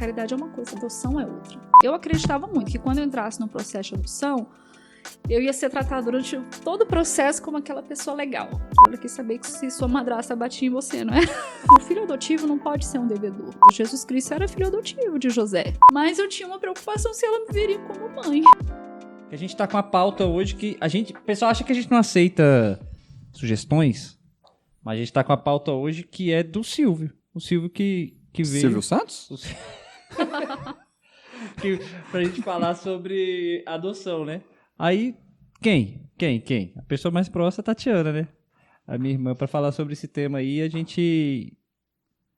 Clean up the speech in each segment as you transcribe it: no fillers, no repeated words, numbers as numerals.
caridade é uma coisa, adoção é outra. Eu acreditava muito que quando eu entrasse no processo de adoção, eu ia ser tratada durante todo o processo como aquela pessoa legal. Ela quis saber que se sua madrasta batia em você, não é? O filho adotivo não pode ser um devedor. Jesus Cristo era filho adotivo de José. Mas eu tinha uma preocupação se ela me veria como mãe. A gente tá com a pauta hoje que o pessoal acha que a gente não aceita sugestões, mas a gente tá com a pauta hoje que é do Silvio. O Silvio que veio... Silvio Santos? Pra gente falar sobre adoção, né? Aí, quem? A pessoa mais próxima é a Tatiana, né? A minha irmã, pra falar sobre esse tema aí, a gente...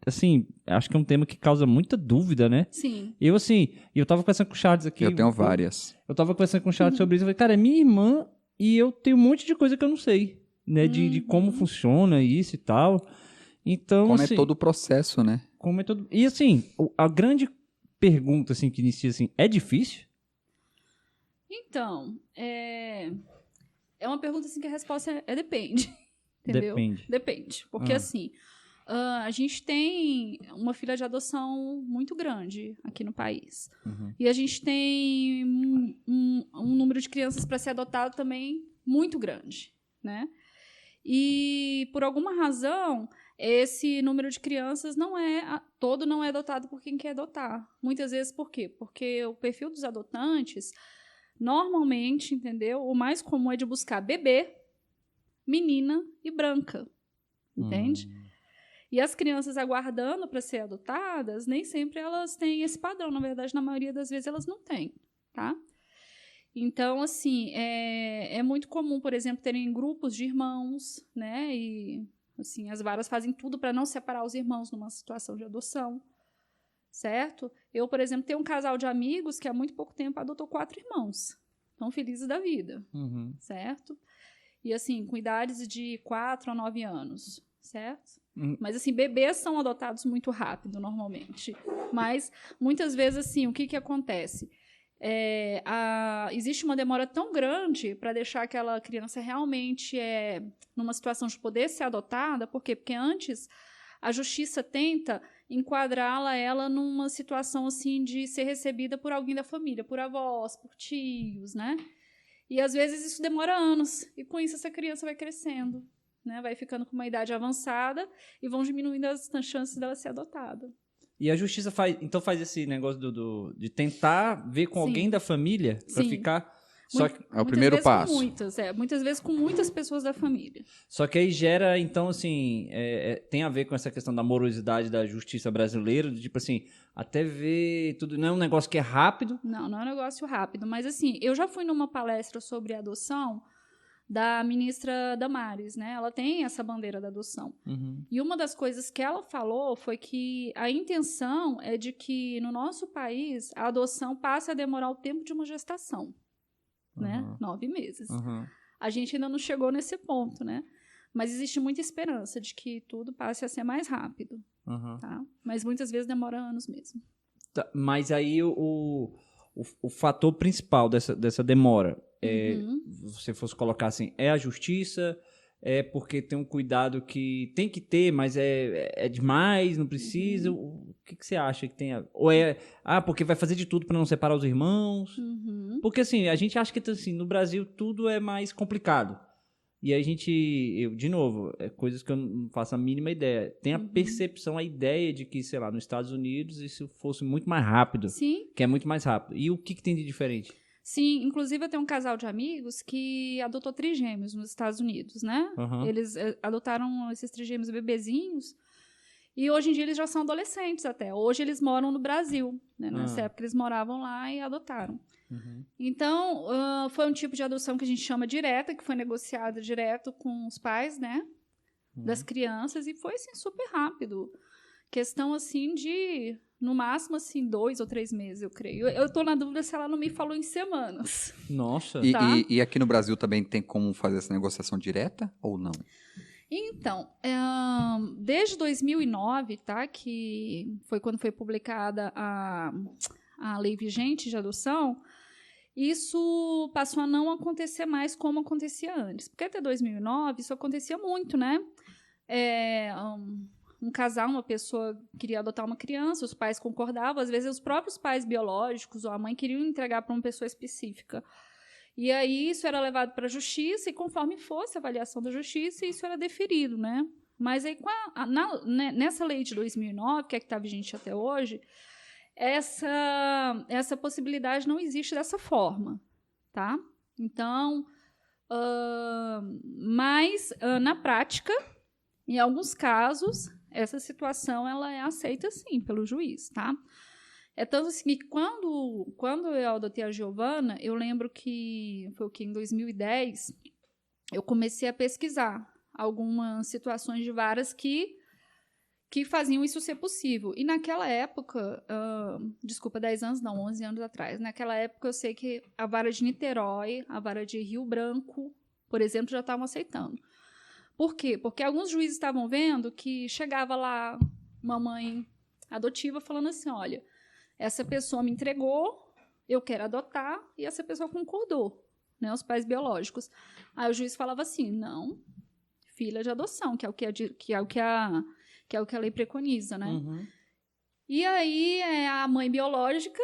Assim, acho que é um tema que causa muita dúvida, né? Sim. Eu tava conversando com o Charles aqui. Eu tenho várias. Eu tava conversando com o Charles sobre isso. Eu falei, cara, é minha irmã e eu tenho um monte de coisa que eu não sei, né? De como funciona isso e tal. Então, Como assim, é todo o processo, né? E assim, a grande pergunta assim, que inicia assim, é difícil? Então, é uma pergunta assim que a resposta é depende. Entendeu? Depende. Porque assim, a gente tem uma fila de adoção muito grande aqui no país. E a gente tem um número de crianças para ser adotado também muito grande, né? E, por alguma razão, esse número de crianças não é adotado por quem quer adotar. Muitas vezes, por quê? Porque o perfil dos adotantes, normalmente, entendeu? O mais comum é de buscar bebê, menina e branca, entende? E as crianças aguardando para ser adotadas, nem sempre elas têm esse padrão. Na verdade, na maioria das vezes, elas não têm, tá? Então, assim, é muito comum, por exemplo, terem grupos de irmãos, né? E, assim, as varas fazem tudo para não separar os irmãos numa situação de adoção, certo? Eu, por exemplo, tenho um casal de amigos que há muito pouco tempo adotou 4 irmãos. Estão felizes da vida, certo? E, assim, com idades de 4 a 9 anos, certo? Mas, assim, bebês são adotados muito rápido, normalmente. Mas, muitas vezes, assim, o que acontece? Existe uma demora tão grande para deixar aquela criança realmente numa situação de poder ser adotada. Por quê? Porque antes a justiça tenta enquadrá-la ela numa situação assim de ser recebida por alguém da família, por avós, por tios, né? E às vezes isso demora anos, e com isso essa criança vai crescendo, né? Vai ficando com uma idade avançada e vão diminuindo as chances dela ser adotada. E a justiça faz esse negócio de tentar ver com alguém da família para ficar... É o primeiro passo. Muitas vezes com muitas pessoas da família. Só que aí gera, então, assim, tem a ver com essa questão da morosidade da justiça brasileira, tipo assim, até ver tudo, não é um negócio que é rápido? Não é um negócio rápido, mas assim, eu já fui numa palestra sobre adoção da ministra Damares, né? Ela tem essa bandeira da adoção. E uma das coisas que ela falou foi que a intenção é de que no nosso país a adoção passe a demorar o tempo de uma gestação, né? 9 meses. A gente ainda não chegou nesse ponto, né? Mas existe muita esperança de que tudo passe a ser mais rápido, tá? Mas muitas vezes demora anos mesmo. Tá, mas aí o fator principal dessa demora, se você fosse colocar assim, é a justiça, é porque tem um cuidado que tem que ter, mas é demais, não precisa. O que você acha que tem? Ou porque vai fazer de tudo para não separar os irmãos? Porque assim, a gente acha que assim, no Brasil tudo é mais complicado. E aí de novo, coisas que eu não faço a mínima ideia. Tem a percepção, a ideia de que, sei lá, nos Estados Unidos isso fosse muito mais rápido. Sim. Que é muito mais rápido. E o que tem de diferente? Sim, inclusive eu tenho um casal de amigos que adotou trigêmeos nos Estados Unidos, né? Eles adotaram esses trigêmeos bebezinhos e hoje em dia eles já são adolescentes até. Hoje eles moram no Brasil, né? Nessa época eles moravam lá e adotaram. Então, foi um tipo de adoção que a gente chama direta, que foi negociada direto com os pais, né? Das crianças, e foi, assim, super rápido. Questão, assim, de, no máximo, assim, 2 ou 3 meses, eu creio. Eu tô na dúvida se ela não me falou em semanas. Nossa. E aqui no Brasil também tem como fazer essa negociação direta ou não? Então, desde 2009, tá? Que foi quando foi publicada a lei vigente de adoção, isso passou a não acontecer mais como acontecia antes. Porque até 2009 isso acontecia muito, né? um casal, uma pessoa queria adotar uma criança, os pais concordavam, às vezes os próprios pais biológicos ou a mãe queriam entregar para uma pessoa específica. E aí isso era levado para a justiça, e conforme fosse a avaliação da justiça, isso era deferido, né? Mas aí, nessa lei de 2009, que é que está vigente até hoje, essa possibilidade não existe dessa forma, tá? Então, mas na prática, em alguns casos, essa situação ela é aceita sim pelo juiz, tá? É tanto assim que quando eu adotei a Giovana, eu lembro que foi em 2010, eu comecei a pesquisar algumas situações de varas que faziam isso ser possível. E naquela época, 10 anos não, 11 anos atrás, naquela época eu sei que a vara de Niterói, a vara de Rio Branco, por exemplo, já estavam aceitando. Por quê? Porque alguns juízes estavam vendo que chegava lá uma mãe adotiva falando assim, olha, essa pessoa me entregou, eu quero adotar, e essa pessoa concordou, né, os pais biológicos. Aí o juiz falava assim, não, filha de adoção, que é o que a lei preconiza, né? Uhum. E aí a mãe biológica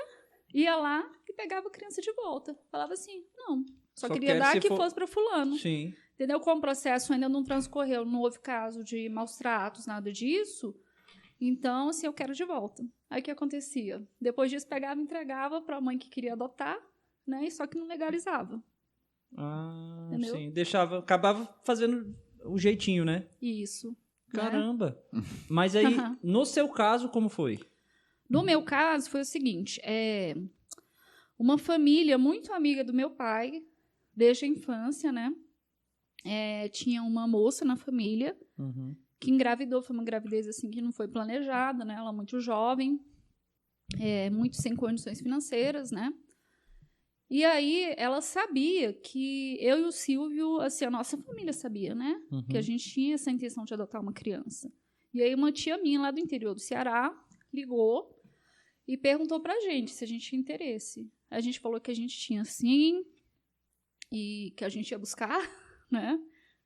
ia lá e pegava a criança de volta. Falava assim, não, só queria dar que fosse para fulano. Sim. Entendeu? Como o processo ainda não transcorreu, não houve caso de maus tratos, nada disso, então, assim, eu quero de volta. Aí o que acontecia? Depois disso, pegava e entregava para a mãe que queria adotar, né? Só que não legalizava. Ah, entendeu? Sim. Acabava fazendo o jeitinho, né? Isso. Caramba. Né? Mas aí, no seu caso, como foi? No meu caso, foi o seguinte, uma família muito amiga do meu pai, desde a infância, né? Tinha uma moça na família, que engravidou, foi uma gravidez assim que não foi planejada, né? Ela muito jovem, muito sem condições financeiras, né? E aí ela sabia que eu e o Silvio, assim, a nossa família sabia, né? Que a gente tinha essa intenção de adotar uma criança. E aí uma tia minha lá do interior do Ceará ligou e perguntou pra gente se a gente tinha interesse. A gente falou que a gente tinha sim e que a gente ia buscar, né?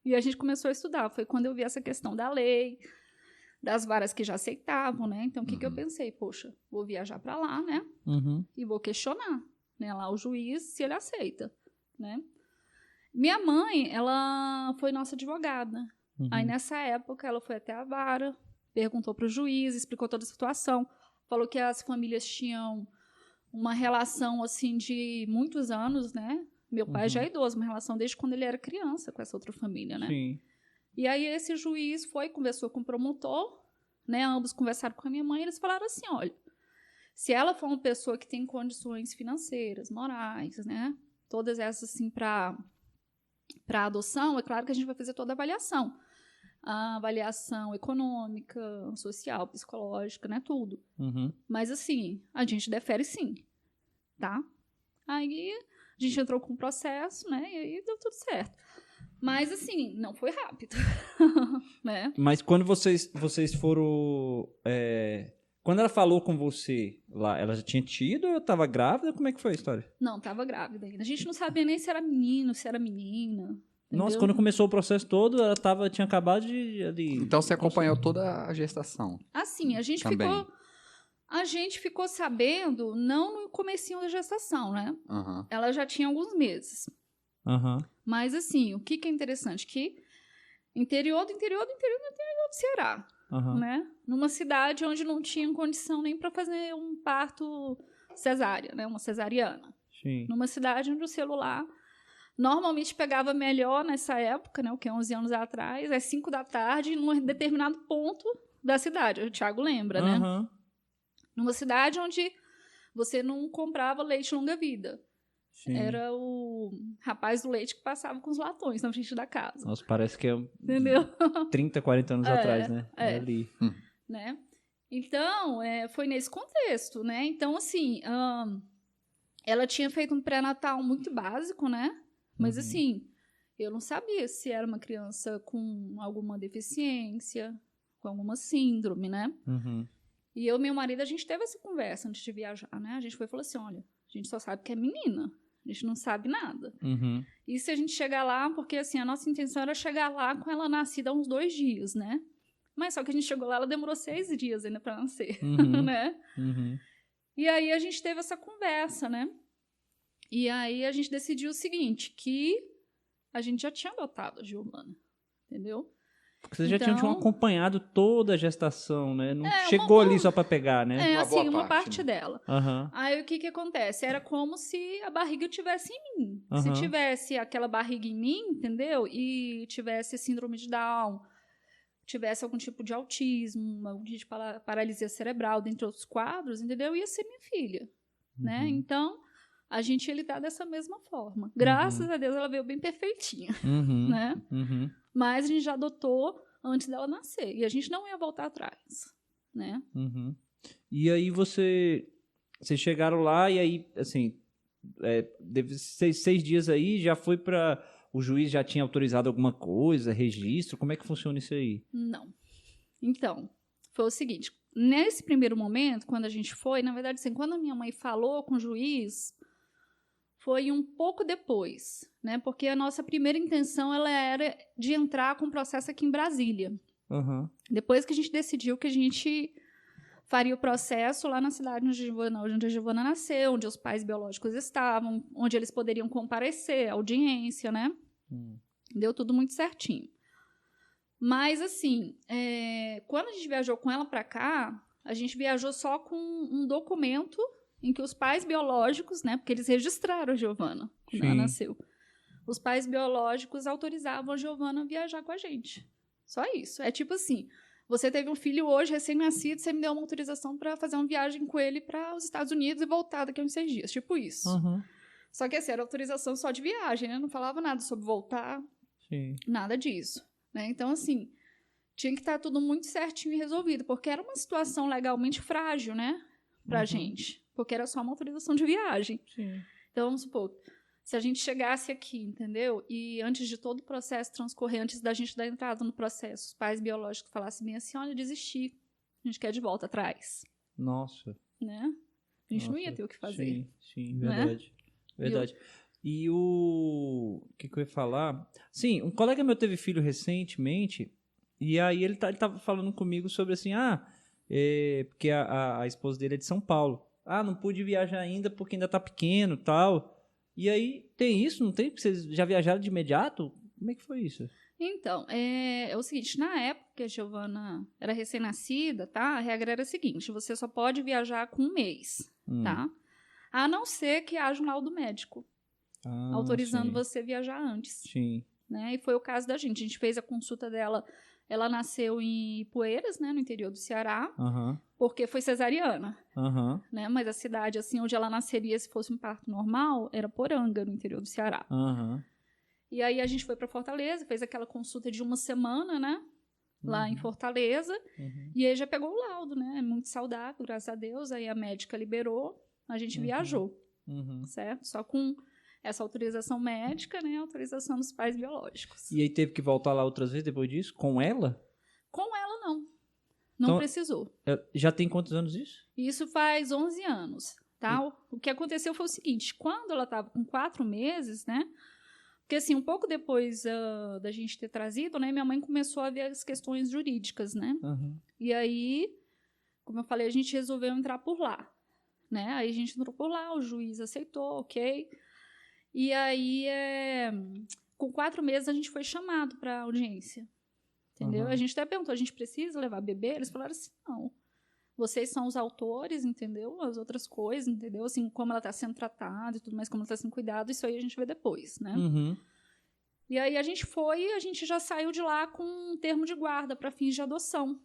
E a gente começou a estudar. Foi quando eu vi essa questão da lei, das varas que já aceitavam, né? Então, o que eu pensei? Poxa, vou viajar para lá, né? E vou questionar, né? Lá o juiz, se ele aceita, né? Minha mãe, ela foi nossa advogada. Aí, nessa época, ela foi até a vara, perguntou para o juiz, explicou toda a situação, falou que as famílias tinham uma relação, assim, de muitos anos, né? Meu pai já é idoso, uma relação desde quando ele era criança com essa outra família, né? Sim. E aí esse juiz conversou com o promotor, né? Ambos conversaram com a minha mãe e eles falaram assim, olha, se ela for uma pessoa que tem condições financeiras, morais, né? Todas essas, assim, para adoção, é claro que a gente vai fazer toda a avaliação. A avaliação econômica, social, psicológica, né? Tudo. Mas, assim, a gente defere sim, tá? Aí a gente entrou com o processo, né? E aí deu tudo certo. Mas, assim, não foi rápido. né? Mas quando vocês foram... Quando ela falou com você lá, ela já tinha tido ou estava grávida? Como é que foi a história? Não, estava grávida ainda. A gente não sabia nem se era menino, se era menina. Entendeu? Nossa, quando começou o processo todo, ela tinha acabado de... Então você acompanhou toda a gestação? Assim, a gente ficou sabendo, não no comecinho da gestação, né? Ela já tinha alguns meses. Mas, assim, o que é interessante? Que interior do Ceará, né? Numa cidade onde não tinha condição nem para fazer um parto cesárea, né? Uma cesariana. Sim. Numa cidade onde o celular normalmente pegava melhor nessa época, né? O que é 11 anos atrás, às 5 da tarde, num determinado ponto da cidade. O Thiago lembra, né? Numa cidade onde você não comprava leite longa-vida. Sim. Era o rapaz do leite que passava com os latões na frente da casa. Nossa, parece que é entendeu? 30, 40 anos atrás, né? É ali. Né? Então, foi nesse contexto, né? Então, assim, ela tinha feito um pré-natal muito básico, né? Mas, assim, eu não sabia se era uma criança com alguma deficiência, com alguma síndrome, né? E eu e meu marido, a gente teve essa conversa antes de viajar, né? A gente foi e falou assim, olha, a gente só sabe que é menina. A gente não sabe nada. E se a gente chegar lá, porque assim, a nossa intenção era chegar lá com ela nascida há uns 2 dias, né? Mas só que a gente chegou lá, ela demorou 6 dias ainda para nascer, né? E aí a gente teve essa conversa, né? E aí a gente decidiu o seguinte, que a gente já tinha adotado a Giovana, entendeu? Porque vocês já tinham acompanhado toda a gestação, né? Não chegou ali só para pegar, né? Uma parte dela. Aí o que acontece? Era como se a barriga tivesse em mim. Se tivesse aquela barriga em mim, entendeu? E tivesse síndrome de Down, tivesse algum tipo de autismo, algum tipo de paralisia cerebral, dentre outros quadros, entendeu? Ia ser minha filha, né? Então, a gente ia lidar dessa mesma forma. Graças a Deus, ela veio bem perfeitinha, né? Mas a gente já adotou antes dela nascer. E a gente não ia voltar atrás, né? E aí vocês chegaram lá e aí, assim, deve 6 dias aí, já foi para... O juiz já tinha autorizado alguma coisa, registro? Como é que funciona isso aí? Não. Então, foi o seguinte. Nesse primeiro momento, quando a gente foi, na verdade, assim, quando a minha mãe falou com o juiz... Foi um pouco depois, né? Porque a nossa primeira intenção ela era de entrar com o processo aqui em Brasília. Depois que a gente decidiu que a gente faria o processo lá na cidade onde a Giovana nasceu, onde os pais biológicos estavam, onde eles poderiam comparecer, audiência, né? Deu tudo muito certinho. Mas, assim, quando a gente viajou com ela para cá, a gente viajou só com um documento em que os pais biológicos, né, porque eles registraram a Giovana quando ela nasceu, os pais biológicos autorizavam a Giovana a viajar com a gente. Só isso. É tipo assim, você teve um filho hoje, recém-nascido, você me deu uma autorização para fazer uma viagem com ele para os Estados Unidos e voltar daqui a uns 6 dias. Tipo isso. Só que assim, era autorização só de viagem, né? Não falava nada sobre voltar, nada disso. Né? Então, assim, tinha que estar tudo muito certinho e resolvido, porque era uma situação legalmente frágil, né? Pra gente. Porque era só uma autorização de viagem. Então, vamos supor, se a gente chegasse aqui, entendeu? E antes de todo o processo transcorrer, antes da gente dar entrada no processo, os pais biológicos falassem bem assim, olha, desisti, a gente quer de volta atrás. Nossa. Né? A gente não ia ter o que fazer. Sim, verdade. Né? Verdade. E o que eu ia falar? Sim, um colega meu teve filho recentemente, e aí ele tava falando comigo sobre assim, porque a esposa dele é de São Paulo. Não pude viajar ainda porque ainda tá pequeno e tal. E aí, tem isso? Não tem? Porque vocês já viajaram de imediato? Como é que foi isso? Então, é o seguinte, na época que a Giovana era recém-nascida, tá? A regra era a seguinte, você só pode viajar com 1 mês, tá? A não ser que haja um laudo médico autorizando você viajar antes. Né? E foi o caso da gente. A gente fez a consulta dela. Ela nasceu em Ipueiras, né, no interior do Ceará, porque foi cesariana. Né? Mas a cidade assim, onde ela nasceria se fosse um parto normal era Poranga, no interior do Ceará. E aí a gente foi para Fortaleza, fez aquela consulta de 1 semana, né? Lá em Fortaleza. E aí já pegou o laudo, né? Muito saudável, graças a Deus. Aí a médica liberou, a gente viajou, certo? Só com essa autorização médica, né? Autorização dos pais biológicos. E aí teve que voltar lá outras vezes depois disso? Com ela? Com ela, não. Não precisou. Já tem quantos anos isso? Isso faz 11 anos, tá? O que aconteceu foi o seguinte, quando ela estava com 4 meses, né? Porque, assim, um pouco depois da gente ter trazido, né? Minha mãe começou a ver as questões jurídicas, né? E aí, como eu falei, a gente resolveu entrar por lá, né? Aí a gente entrou por lá, o juiz aceitou, ok. E aí, com 4 meses, a gente foi chamado para audiência, entendeu? A gente até perguntou, a gente precisa levar bebê? Eles falaram assim, não. Vocês são os autores, entendeu? As outras coisas, entendeu? Assim, como ela está sendo tratada e tudo mais, como ela está sendo cuidada, isso aí a gente vê depois, né? E aí a gente foi e a gente já saiu de lá com um termo de guarda para fins de adoção.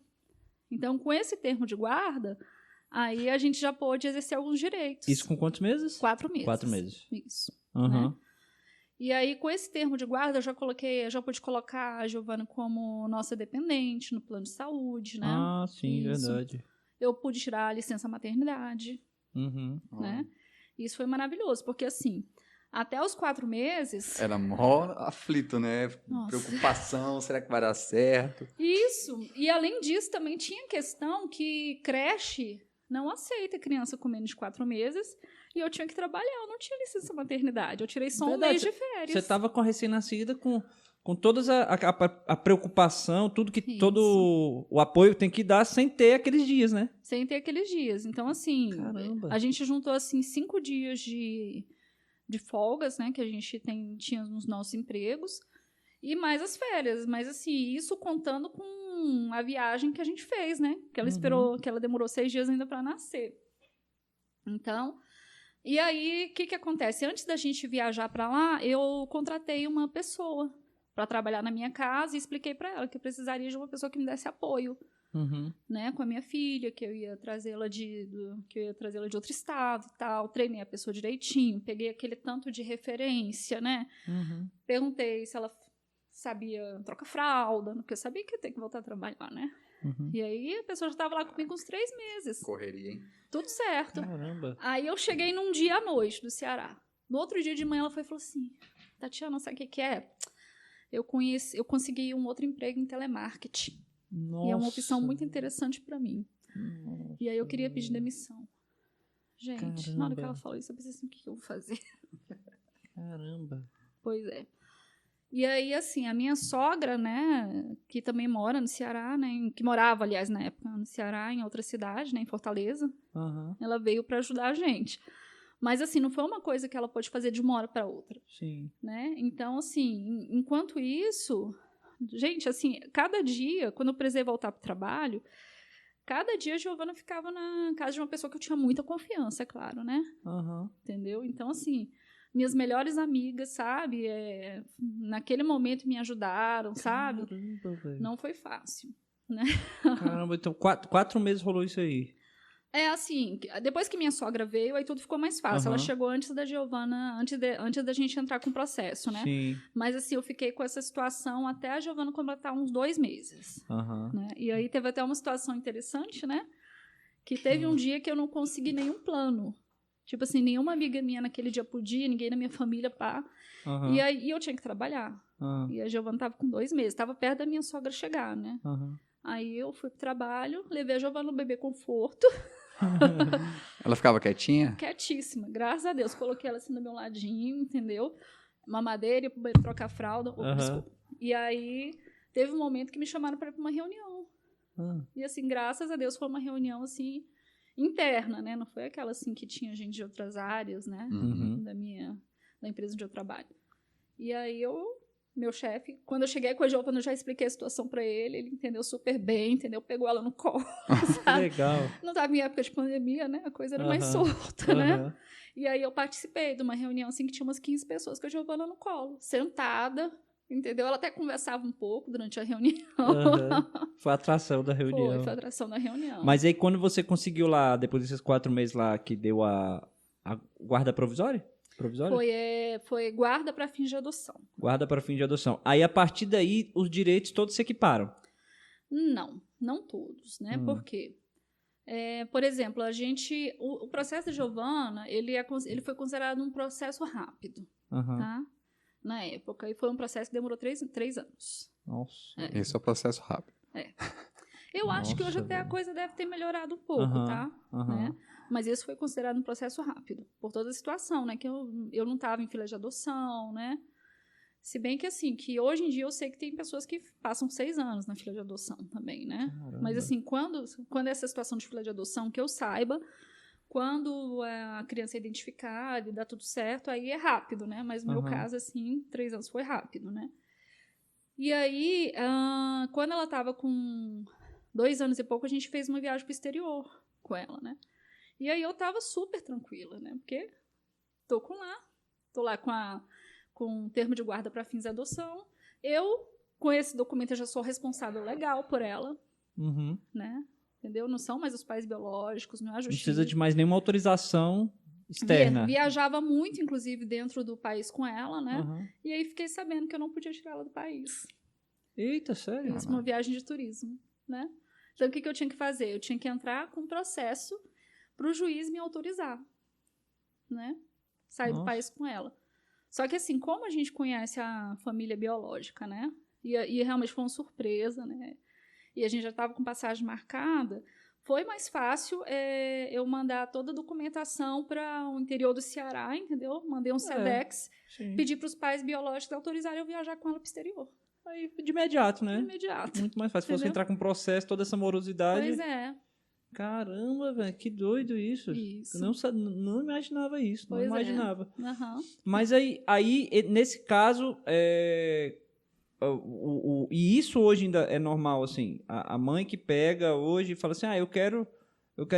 Então, com esse termo de guarda, aí a gente já pôde exercer alguns direitos. Isso com quantos meses? 4 meses. 4 meses. Isso. Né? E aí, com esse termo de guarda, eu já pude colocar a Giovana como nossa dependente no plano de saúde, né? Sim, isso. Verdade. Eu pude tirar a licença maternidade, né? Isso foi maravilhoso, porque assim, até os 4 meses... Era mó aflito, né? Nossa. Preocupação, será que vai dar certo? Isso, e além disso também tinha questão que creche, não aceita criança com menos de 4 meses. E eu tinha que trabalhar, eu não tinha licença maternidade. Eu tirei só um mês de férias. Você estava com a recém-nascida com toda a preocupação, tudo que todo o apoio tem que dar sem ter aqueles dias, né? Sem ter aqueles dias. Então, assim, a gente juntou, assim, 5 dias de folgas, né? Que a gente tinha nos nossos empregos. E mais as férias. Mas, assim, isso contando com a viagem que a gente fez, né? Que ela esperou, que ela demorou 6 dias ainda para nascer. Então, e aí, o que acontece? Antes da gente viajar para lá, eu contratei uma pessoa para trabalhar na minha casa e expliquei para ela que eu precisaria de uma pessoa que me desse apoio, né, com a minha filha, que eu ia trazê-la de outro estado e tal. Treinei a pessoa direitinho, peguei aquele tanto de referência, né? Perguntei se ela sabia trocar fralda, porque eu sabia que ia ter que voltar a trabalhar, né? E aí a pessoa já estava lá comigo uns 3 meses. Correria, hein? Tudo certo. Caramba. Aí eu cheguei num dia à noite do Ceará. No outro dia de manhã ela foi e falou assim: Tatiana, sabe o que é? Eu consegui um outro emprego em telemarketing. Nossa. E é uma opção muito interessante para mim. Nossa. E aí eu queria pedir demissão. Gente, caramba. Na hora que ela falou isso, eu pensei assim: o que eu vou fazer? Caramba. Pois é. E aí, assim, a minha sogra, né, que também mora no Ceará, né, que morava, aliás, na época, no Ceará, em outra cidade, né, em Fortaleza, ela veio para ajudar a gente. Mas, assim, não foi uma coisa que ela pôde fazer de uma hora para outra. Sim. Né? Então, assim, enquanto isso, gente, assim, cada dia, quando eu precisei voltar para o trabalho, cada dia a Giovana ficava na casa de uma pessoa que eu tinha muita confiança, é claro, né? Entendeu? Então, assim, minhas melhores amigas, sabe? Naquele momento me ajudaram, sabe? Caramba, não foi fácil, né? Caramba, então 4 meses rolou isso aí. Assim, depois que minha sogra veio, aí tudo ficou mais fácil. Ela chegou antes da Giovana, antes da gente entrar com o processo, né? Sim. Mas, assim, eu fiquei com essa situação até a Giovana completar uns 2 meses. Né? E aí teve até uma situação interessante, né? Que teve um dia que eu não consegui nenhum plano. Tipo assim, nenhuma amiga minha naquele dia podia, ninguém na minha família, pá. E aí eu tinha que trabalhar. E a Giovana tava com 2 meses, tava perto da minha sogra chegar, né? Aí eu fui pro trabalho, levei a Giovana no bebê conforto. Ela ficava quietinha? Quietíssima, graças a Deus. Coloquei ela assim do meu ladinho, entendeu? Mamadeira, ia pro banheiro trocar fralda. Desculpa. E aí teve um momento que me chamaram para ir pra uma reunião. E assim, graças a Deus, foi uma reunião assim interna, né? Não foi aquela assim que tinha gente de outras áreas, né? Da empresa onde eu trabalho. E aí meu chefe, quando eu cheguei com a Giovana, eu já expliquei a situação pra ele entendeu super bem, entendeu? Pegou ela no colo, sabe? Legal. Não estava em época de pandemia, né? A coisa era mais solta, né? E aí eu participei de uma reunião, assim, que tinha umas 15 pessoas com a Giovana no colo, sentada, entendeu? Ela até conversava um pouco durante a reunião. Foi a atração da reunião. Foi a atração da reunião. Mas aí, quando você conseguiu lá, depois desses 4 meses lá, que deu a guarda provisória? Foi guarda para fins de adoção. Guarda para fins de adoção. Aí, a partir daí, os direitos todos se equiparam? Não todos, né? Por quê? Por exemplo, o processo da Giovana, ele foi considerado um processo rápido, tá? Na época. E foi um processo que demorou 3 anos. Nossa. Esse é o processo rápido. Eu acho que hoje até a coisa deve ter melhorado um pouco, tá? Né? Mas isso foi considerado um processo rápido, por toda a situação, né? Que eu não estava em fila de adoção, né? Se bem que, assim, que hoje em dia eu sei que tem pessoas que passam 6 anos na fila de adoção também, né? Caramba. Mas, assim, quando essa situação de fila de adoção, que eu saiba, quando a criança é identificada e dá tudo certo, aí é rápido, né? Mas no meu caso, assim, 3 anos foi rápido, né? E aí, quando ela estava com 2 anos e pouco, a gente fez uma viagem pro exterior com ela, né? E aí eu tava super tranquila, né? Porque tô lá com o termo de guarda para fins de adoção. Com esse documento, eu já sou responsável legal por ela, né? Entendeu? Não são mais os pais biológicos, não é a justiça. Não precisa de mais nenhuma autorização externa. Viajava muito, inclusive, dentro do país com ela, né? E aí fiquei sabendo que eu não podia tirar ela do país. Eita, sério? Isso, uma viagem de turismo, né? Então, o que eu tinha que fazer? Eu tinha que entrar com um processo para o juiz me autorizar, né? Sair do país com ela. Só que, assim, como a gente conhece a família biológica, né? E realmente foi uma surpresa, né? E a gente já estava com passagem marcada. foi mais fácil eu mandar toda a documentação para o interior do Ceará, entendeu? Mandei um SEDEX, pedi para os pais biológicos autorizarem eu viajar com ela para o exterior. Aí, de imediato, né? De imediato. Muito mais fácil. Se fosse entrar com processo, toda essa morosidade... Pois é. Caramba, velho, que doido isso. Eu não imaginava isso, pois não imaginava. Uhum. Mas aí, nesse caso, e isso hoje ainda é normal, assim, a mãe que pega hoje e fala assim, eu quero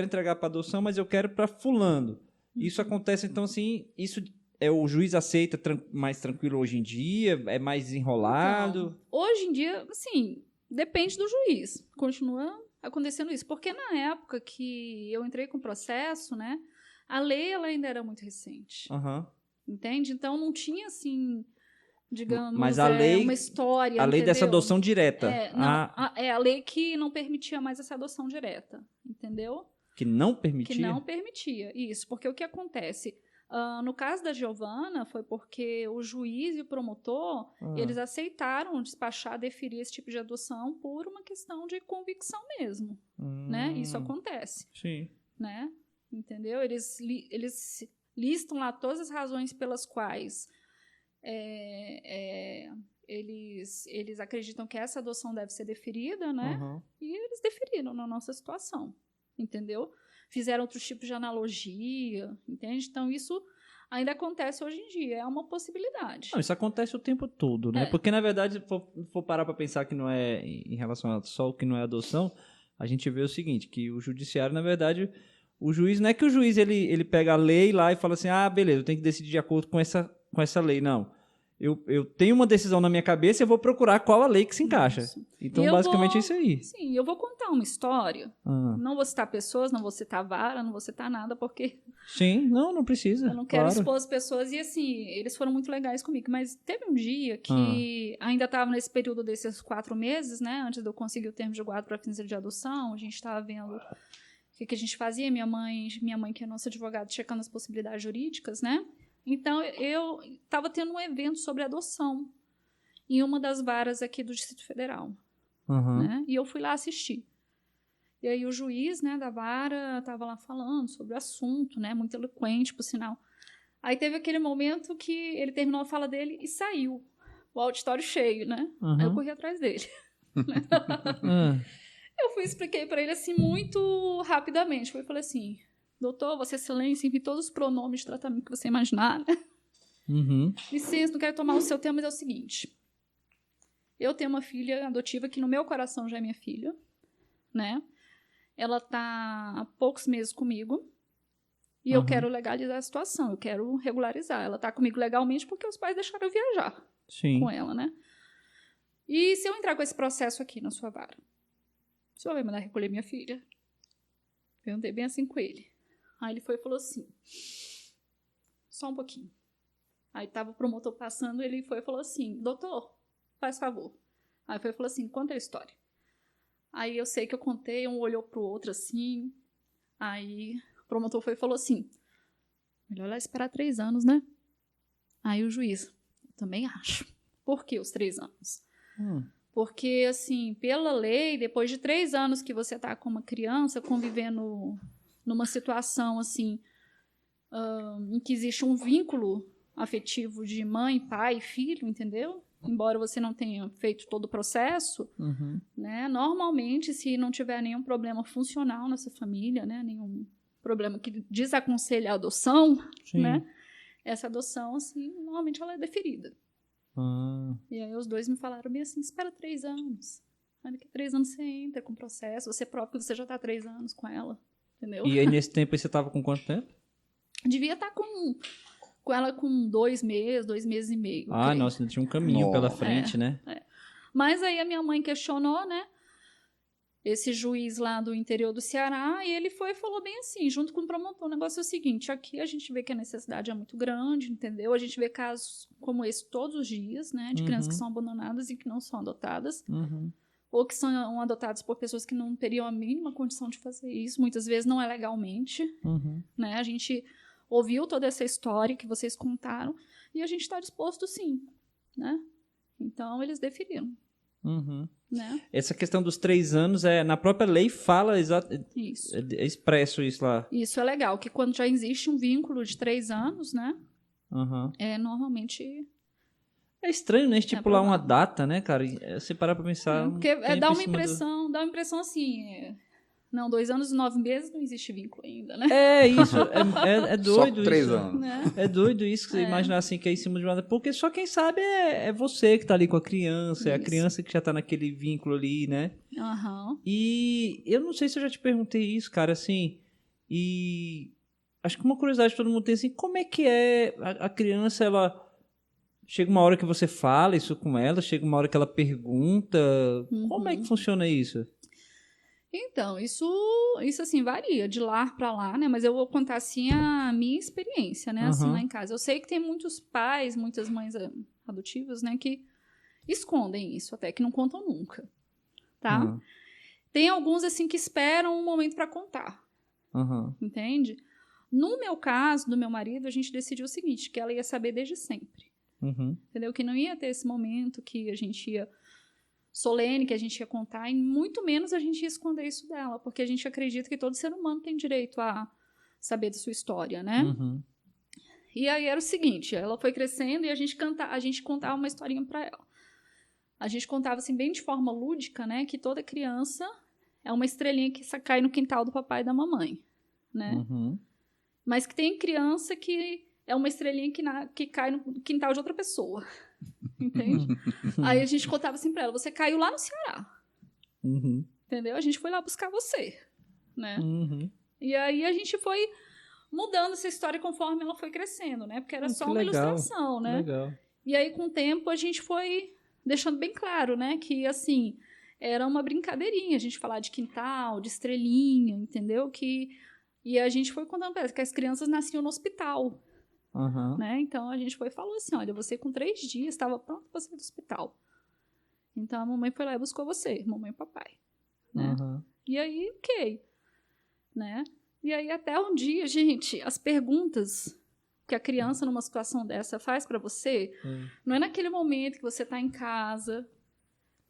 entregar para adoção, mas eu quero para fulano. Isso acontece, então, assim, isso o juiz aceita mais tranquilo hoje em dia? É mais desenrolado? Então, hoje em dia, assim, depende do juiz. Continua acontecendo isso. Porque na época que eu entrei com o processo, né, a lei ela ainda era muito recente. Uhum. Entende? Então, não tinha, assim, digamos, mas a lei, uma história, a lei entendeu? dessa adoção direta. A lei que não permitia mais essa adoção direta, entendeu? Que não permitia? Que não permitia, isso. Porque o que acontece... no caso da Giovana, foi porque o juiz e o promotor, eles aceitaram despachar, deferir esse tipo de adoção por uma questão de convicção mesmo, né? Isso acontece. Sim. Né? Entendeu? Eles listam lá todas as razões pelas quais eles acreditam que essa adoção deve ser deferida, né? Uhum. E eles deferiram na nossa situação, entendeu? Fizeram outros tipos de analogia, entende? Então, isso ainda acontece hoje em dia, é uma possibilidade. Não, isso acontece o tempo todo, né? Porque, na verdade, se for parar para pensar que não é em relação a só o que não é adoção, a gente vê o seguinte, que o judiciário, na verdade, o juiz, não é que o juiz ele pega a lei lá e fala assim, beleza, eu tenho que decidir de acordo com essa lei. Não. Eu tenho uma decisão na minha cabeça e eu vou procurar qual a lei que se encaixa. Isso. Então, basicamente, é isso aí. Sim, eu vou contar uma história. Não vou citar pessoas, não vou citar vara, não vou citar nada, porque... Sim, não precisa. Eu não quero expor as pessoas. E, assim, eles foram muito legais comigo. Mas teve um dia que ainda estava nesse período desses 4 meses, né? Antes de eu conseguir o termo de guarda para fins de adoção, a gente estava vendo o que a gente fazia. Minha mãe, que é nossa advogada, checando as possibilidades jurídicas, né? Então, eu estava tendo um evento sobre adoção em uma das varas aqui do Distrito Federal. Né? E eu fui lá assistir. E aí o juiz, né, da vara estava lá falando sobre o assunto, né, muito eloquente, por sinal. Aí teve aquele momento que ele terminou a fala dele e saiu. O auditório cheio, né? Aí eu corri atrás dele. Eu expliquei para ele assim muito rapidamente. Eu falei assim... Doutor, Vossa Excelência, envie todos os pronomes de tratamento que você imaginar, né? Licença, não quero tomar o seu tempo, mas é o seguinte. Eu tenho uma filha adotiva que no meu coração já é minha filha, né? Ela tá há poucos meses comigo e eu quero legalizar a situação, eu quero regularizar. Ela tá comigo legalmente porque os pais deixaram eu viajar com ela, né? E se eu entrar com esse processo aqui na sua vara, o senhor vai mandar recolher minha filha? Perguntei bem assim com ele. Aí ele foi e falou assim, só um pouquinho. Aí tava o promotor passando, ele foi e falou assim, doutor, faz favor. Aí foi e falou assim, conta a história. Aí eu sei que eu contei, um olhou pro outro assim. Aí o promotor foi e falou assim, melhor lá esperar 3 anos, né? Aí o juiz, eu também acho. Por que os 3 anos? Porque, assim, pela lei, depois de 3 anos que você tá com uma criança convivendo numa situação, assim, em que existe um vínculo afetivo de mãe, pai, filho, entendeu? Embora você não tenha feito todo o processo, né? Normalmente, se não tiver nenhum problema funcional nessa família, né? Nenhum problema que desaconselha a adoção, né? Essa adoção, assim, normalmente ela é deferida. E aí os dois me falaram bem assim, espera 3 anos. Aí daqui a 3 anos você entra com o processo, você próprio, você já tá há 3 anos com ela, entendeu? E aí nesse tempo aí você tava com quanto tempo? Devia estar com ela com 2 meses, 2 meses e meio. Nossa, ainda tinha um caminho pela frente, né? Mas aí a minha mãe questionou, né? Esse juiz lá do interior do Ceará, e ele foi e falou bem assim, junto com o promotor, o negócio é o seguinte, aqui a gente vê que a necessidade é muito grande, entendeu? A gente vê casos como esse todos os dias, né? De crianças que são abandonadas e que não são adotadas. Ou que são adotadas por pessoas que não teriam a mínima condição de fazer isso. Muitas vezes não é legalmente, né? A gente ouviu toda essa história que vocês contaram e a gente está disposto sim, né? Então, eles deferiram. Uhum. Né? Essa questão dos 3 anos, na própria lei fala isso. É expresso isso lá. Isso é legal, que quando já existe um vínculo de 3 anos, né? Uhum. Normalmente... É estranho, né? Estipular uma data, né, cara? Você parar pra pensar... porque dá uma impressão assim... Não, 2 anos e 9 meses não existe vínculo ainda, né? É isso, é doido só 3 isso. anos. Né? É doido isso, que você imaginar assim, que é em cima de uma... Porque só quem sabe é você que tá ali com a criança, é a criança que já tá naquele vínculo ali, né? E eu não sei se eu já te perguntei isso, cara, assim, e acho que uma curiosidade que todo mundo tem, assim, como é que a criança, ela... Chega uma hora que você fala isso com ela, chega uma hora que ela pergunta, como é que funciona isso? Então, isso assim, varia de lá para lá, né? Mas eu vou contar, assim, a minha experiência, né? Assim, lá em casa. Eu sei que tem muitos pais, muitas mães adotivas, né? Que escondem isso até, que não contam nunca, tá? Tem alguns, assim, que esperam um momento para contar, entende? No meu caso, do meu marido, a gente decidiu o seguinte, que ela ia saber desde sempre, entendeu? Que não ia ter esse momento que a gente ia... solene, que a gente ia contar, e muito menos a gente ia esconder isso dela, porque a gente acredita que todo ser humano tem direito a saber da sua história, né? E aí era o seguinte, ela foi crescendo e a gente contava uma historinha pra ela. A gente contava, assim, bem de forma lúdica, né, que toda criança é uma estrelinha que cai no quintal do papai e da mamãe, né? Mas que tem criança que é uma estrelinha que cai no quintal de outra pessoa. Entende? Aí a gente contava assim pra ela, você caiu lá no Ceará. Entendeu? A gente foi lá buscar você, né? E aí a gente foi mudando essa história conforme ela foi crescendo, né? Porque era só uma ilustração, né? Legal. E aí, com o tempo, a gente foi deixando bem claro, né? Que, assim, era uma brincadeirinha a gente falar de quintal, de estrelinha, entendeu? E a gente foi contando pra ela que as crianças nasciam no hospital. Né? Então a gente foi e falou assim, olha, você com 3 dias estava pronto para sair do hospital, então a mamãe foi lá e buscou você, mamãe e papai, né? E aí, ok, né? E aí até um dia, gente, as perguntas que a criança numa situação dessa faz para você, não é naquele momento que você tá em casa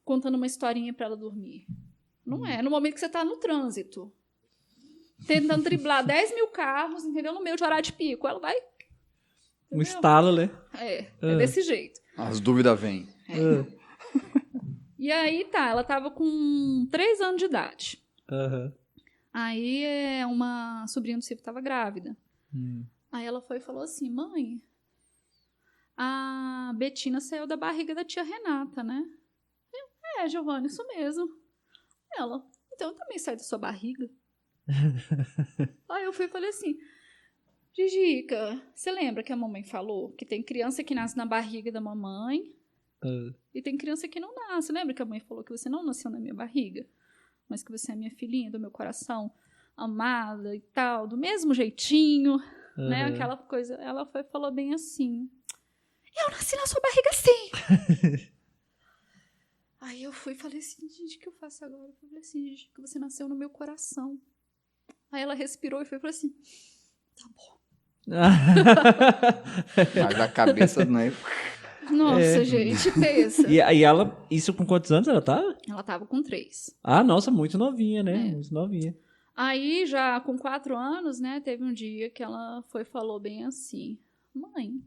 contando uma historinha para ela dormir, não é no momento que você tá no trânsito tentando driblar 10 mil carros, entendeu? No meio de horário de pico, ela vai... Um estalo, né? É desse jeito. As dúvidas vêm. E aí, ela tava com 3 anos de idade. Aí, uma sobrinha do Silvio tava grávida. Aí ela foi e falou assim, mãe, a Betina saiu da barriga da tia Renata, né? Giovana, isso mesmo. Ela, então eu também saio da sua barriga. Aí eu fui e falei assim... Gigica, você lembra que a mamãe falou que tem criança que nasce na barriga da mamãe e tem criança que não nasce? Lembra que a mãe falou que você não nasceu na minha barriga, mas que você é minha filhinha do meu coração, amada e tal, do mesmo jeitinho, né? Aquela coisa. Ela falou bem assim, eu nasci na sua barriga sim! Aí eu fui e falei assim, gente, o que eu faço agora? Eu falei assim, Gigica, você nasceu no meu coração. Aí ela respirou e falou assim, tá bom. Mas a cabeça não é... Nossa, gente, pensa. E ela, isso com quantos anos ela tava? Ela tava com 3. Ah, nossa, muito novinha, né? Muito novinha. Aí, já com 4 anos, né, teve um dia que ela falou bem assim, mãe,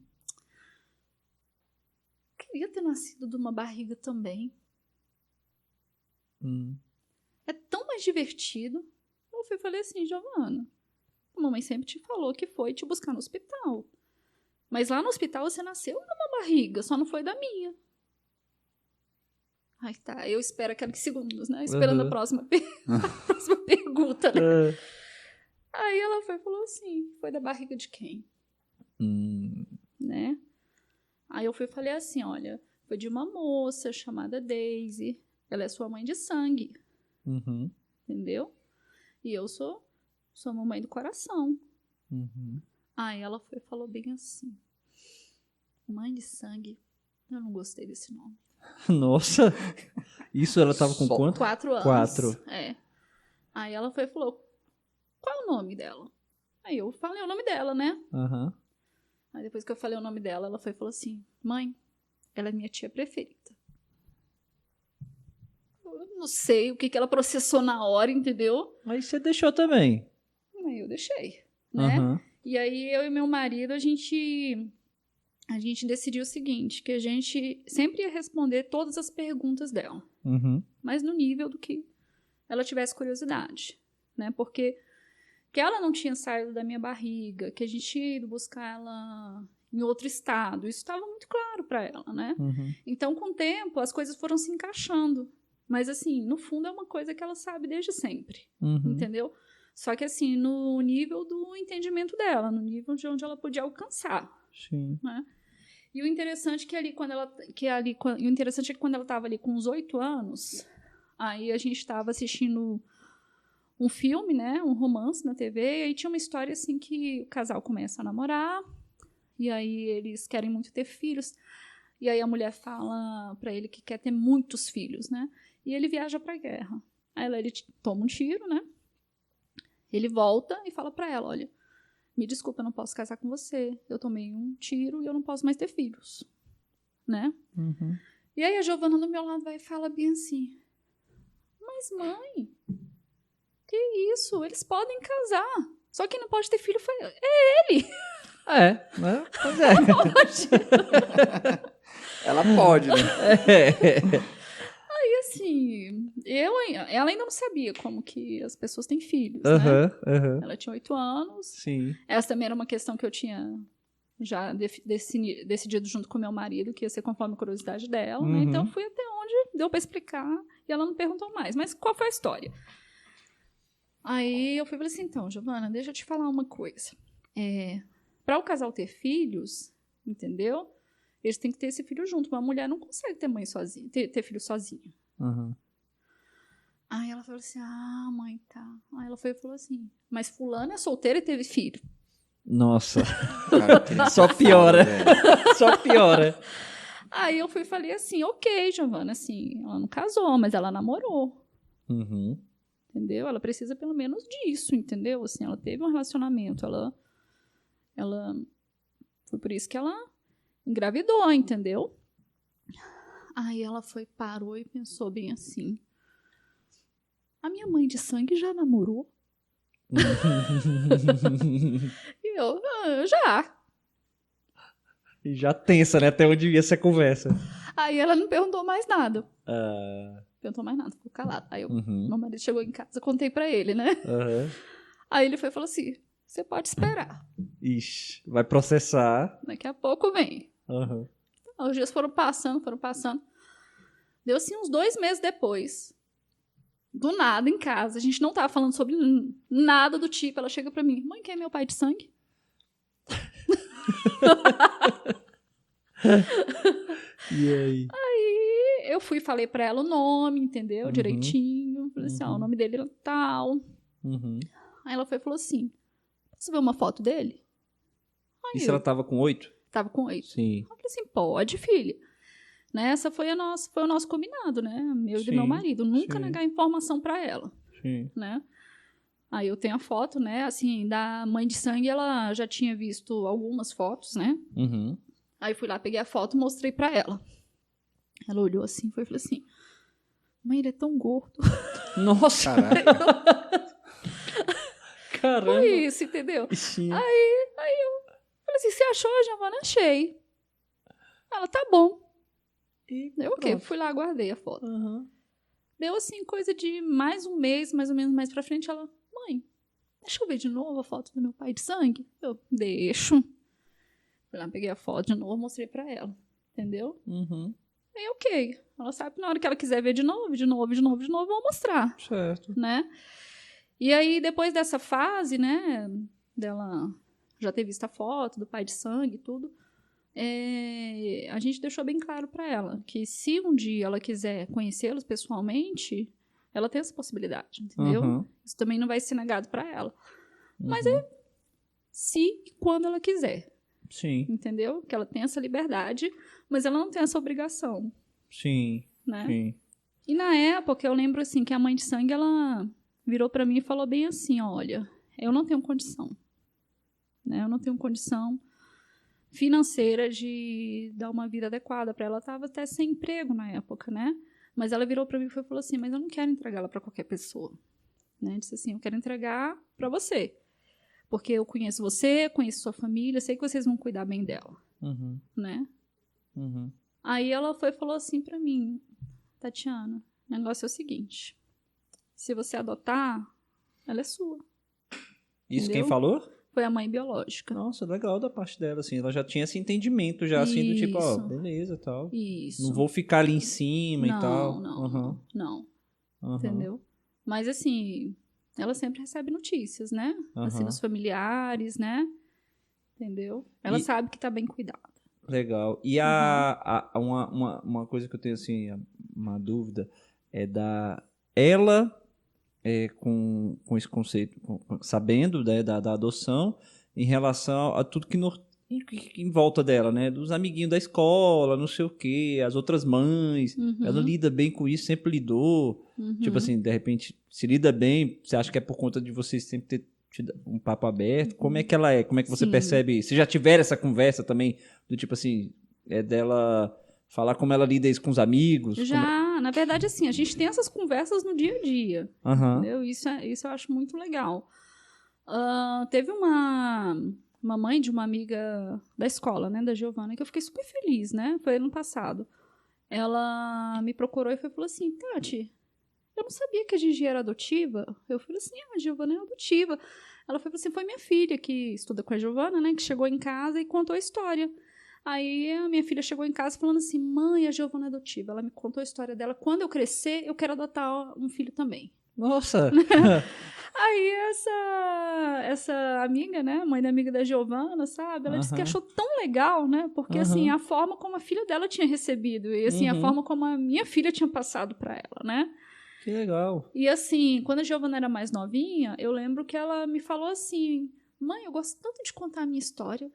queria ter nascido de uma barriga também. É tão mais divertido. Eu falei assim, Giovana, a mamãe sempre te falou que foi te buscar no hospital. Mas lá no hospital você nasceu numa barriga, só não foi da minha. Ai, tá, eu espero aqueles segundos, né? Esperando a próxima pergunta, né? Aí ela falou assim, foi da barriga de quem? Né? Aí eu falei assim, olha, foi de uma moça chamada Daisy. Ela é sua mãe de sangue. Entendeu? E eu sou mamãe do coração. Aí ela falou bem assim, mãe de sangue, eu não gostei desse nome. Nossa! Isso ela tava com quanto? 4 anos. 4. Aí ela falou, qual é o nome dela? Aí eu falei o nome dela, né? Aí depois que eu falei o nome dela, ela falou assim, mãe, ela é minha tia preferida. não sei o que ela processou na hora, entendeu? Mas você deixou também. Aí eu deixei, né? Uhum. E aí eu e meu marido, a gente decidiu o seguinte, que a gente sempre ia responder todas as perguntas dela. Uhum. Mas no nível do que ela tivesse curiosidade, né? Porque que ela não tinha saído da minha barriga, que a gente tinha ido buscar ela em outro estado. Isso estava muito claro para ela, né? Uhum. Então, com o tempo, as coisas foram se encaixando. Mas, assim, no fundo, é uma coisa que ela sabe desde sempre, entendeu? Só que, assim, no nível do entendimento dela, no nível de onde ela podia alcançar. Sim. Né? E o interessante é que quando ela estava ali com uns 8 anos, aí a gente estava assistindo um filme, né, um romance na TV, e aí tinha uma história assim que o casal começa a namorar, e aí eles querem muito ter filhos, e aí a mulher fala pra ele que quer ter muitos filhos, né, e ele viaja pra guerra. Aí ele toma um tiro, né, ele volta e fala pra ela, olha, me desculpa, eu não posso casar com você, eu tomei um tiro e eu não posso mais ter filhos, né. Uhum. E aí a Giovana do meu lado vai e fala bem assim, mas mãe, que isso? Eles podem casar. Só quem não pode ter filho é ele. Né? Pois é. Ela pode, né? Aí, assim, ela ainda não sabia como que as pessoas têm filhos, né? Ela tinha 8 anos. Sim. Essa também era uma questão que eu tinha já decidido junto com meu marido, que ia ser conforme a curiosidade dela, né? Então, eu fui até onde deu pra explicar e ela não perguntou mais. Mas qual foi a história? Aí eu falei assim, então, Giovana, deixa eu te falar uma coisa. Para o casal ter filhos, entendeu? Eles têm que ter esse filho junto. Uma mulher não consegue ter mãe sozinha, ter filho sozinha. Uhum. Aí ela falou assim, mãe, tá. Aí ela falou assim, mas fulana é solteira e teve filho. Nossa. Cara, Só piora. Só piora. Aí eu falei assim, ok, Giovana, assim, ela não casou, mas ela namorou. Uhum. Entendeu? Ela precisa pelo menos disso, entendeu? Assim, ela teve um relacionamento, ela foi por isso que ela engravidou, entendeu? Aí ela parou e pensou bem assim, a minha mãe de sangue já namorou? E eu, já. E já tensa, né? Até onde ia essa conversa. Aí ela não perguntou mais nada. Perguntou mais nada, ficou calado. Aí meu marido chegou em casa, contei pra ele, né? Aí ele falou assim, você pode esperar. Ixi, vai processar. Daqui a pouco vem. Os dias foram passando. Deu assim uns 2 meses depois. Do nada, em casa. A gente não tava falando sobre nada do tipo. Ela chega pra mim, mãe, quem é meu pai de sangue? E aí? Aí eu fui e falei pra ela o nome, entendeu? Direitinho. Falei assim, o nome dele é tal. Aí ela falou assim, posso ver uma foto dele? Aí Isso ela tava com 8? Tava com 8. Sim. Eu falei assim, pode, filha. Né? Essa foi o nosso combinado, né? Meu e do meu marido. Nunca negar informação pra ela. Sim. Né? Aí eu tenho a foto, né? Assim, da mãe de sangue, ela já tinha visto algumas fotos, né? Aí fui lá, peguei a foto e mostrei pra ela. Ela olhou assim, foi e falou assim, mãe, ele é tão gordo. Nossa! Caramba! Foi isso, entendeu? Sim. Aí eu falei assim, você achou, Giovana? Achei. Ela, tá bom. Eu, ok, fui lá, guardei a foto. Deu assim, coisa de mais um mês, mais ou menos mais pra frente, ela, mãe, deixa eu ver de novo a foto do meu pai de sangue? Eu, deixo. Fui lá, peguei a foto de novo, mostrei pra ela. Entendeu? Aí, ok. Ela sabe que na hora que ela quiser ver de novo, eu vou mostrar. Certo. Né? E aí, depois dessa fase, né, dela já ter visto a foto do pai de sangue e tudo, a gente deixou bem claro para ela que se um dia ela quiser conhecê-los pessoalmente, ela tem essa possibilidade, entendeu? Isso também não vai ser negado para ela. Mas se e quando ela quiser. Sim. Entendeu? Que ela tem essa liberdade, mas ela não tem essa obrigação. Sim. Né? Sim. E na época, eu lembro assim, que a mãe de sangue, ela virou para mim e falou bem assim, olha, eu não tenho condição. Né? Eu não tenho condição financeira de dar uma vida adequada para ela. Ela estava até sem emprego na época, né? Mas ela virou pra mim e falou assim, mas eu não quero entregar ela pra qualquer pessoa. Né? Disse assim, eu quero entregar pra você. Porque eu conheço você, conheço sua família, sei que vocês vão cuidar bem dela. Né? Aí ela foi e falou assim pra mim, Tatiana, o negócio é o seguinte, se você adotar, ela é sua. Isso entendeu? Quem falou? Foi a mãe biológica. Nossa, legal da parte dela, assim. Ela já tinha esse entendimento, já, assim, do tipo, ó, beleza, tal. Isso. Não vou ficar ali em cima e tal. Não. Entendeu? Mas, assim, ela sempre recebe notícias, né? Assim, dos familiares, né? Entendeu? Ela sabe que tá bem cuidada. Legal. E uma coisa que eu tenho, assim, uma dúvida é ela... com esse conceito, sabendo, né, da adoção, em relação a tudo que em volta dela, né? Dos amiguinhos da escola, não sei o quê, as outras mães. Ela lida bem com isso, sempre lidou. Tipo assim, de repente, se lida bem, você acha que é por conta de vocês sempre ter tido um papo aberto? Como é que ela é? Como é que você percebe isso? Você já tiveram essa conversa também, do tipo assim, dela falar como ela lida isso com os amigos? Já, na verdade, assim, a gente tem essas conversas no dia a dia. Entendeu? Isso eu acho muito legal. Teve uma mãe de uma amiga da escola, né, da Giovana, que eu fiquei super feliz, né? Foi ano passado. Ela me procurou e falou assim, Tati, eu não sabia que a Gigi era adotiva. Eu falei assim, a Giovana é adotiva. Ela falou assim, foi minha filha que estuda com a Giovana, né, que chegou em casa e contou a história. Aí a minha filha chegou em casa falando assim, mãe, a Giovana é adotiva. Ela me contou a história dela. Quando eu crescer, eu quero adotar um filho também. Nossa! Aí essa amiga, né, mãe da amiga da Giovana, sabe? Ela disse que achou tão legal, né? Porque, assim, a forma como a filha dela tinha recebido e, assim, a forma como a minha filha tinha passado pra ela, né? Que legal. E, assim, quando a Giovana era mais novinha, eu lembro que ela me falou assim, mãe, eu gosto tanto de contar a minha história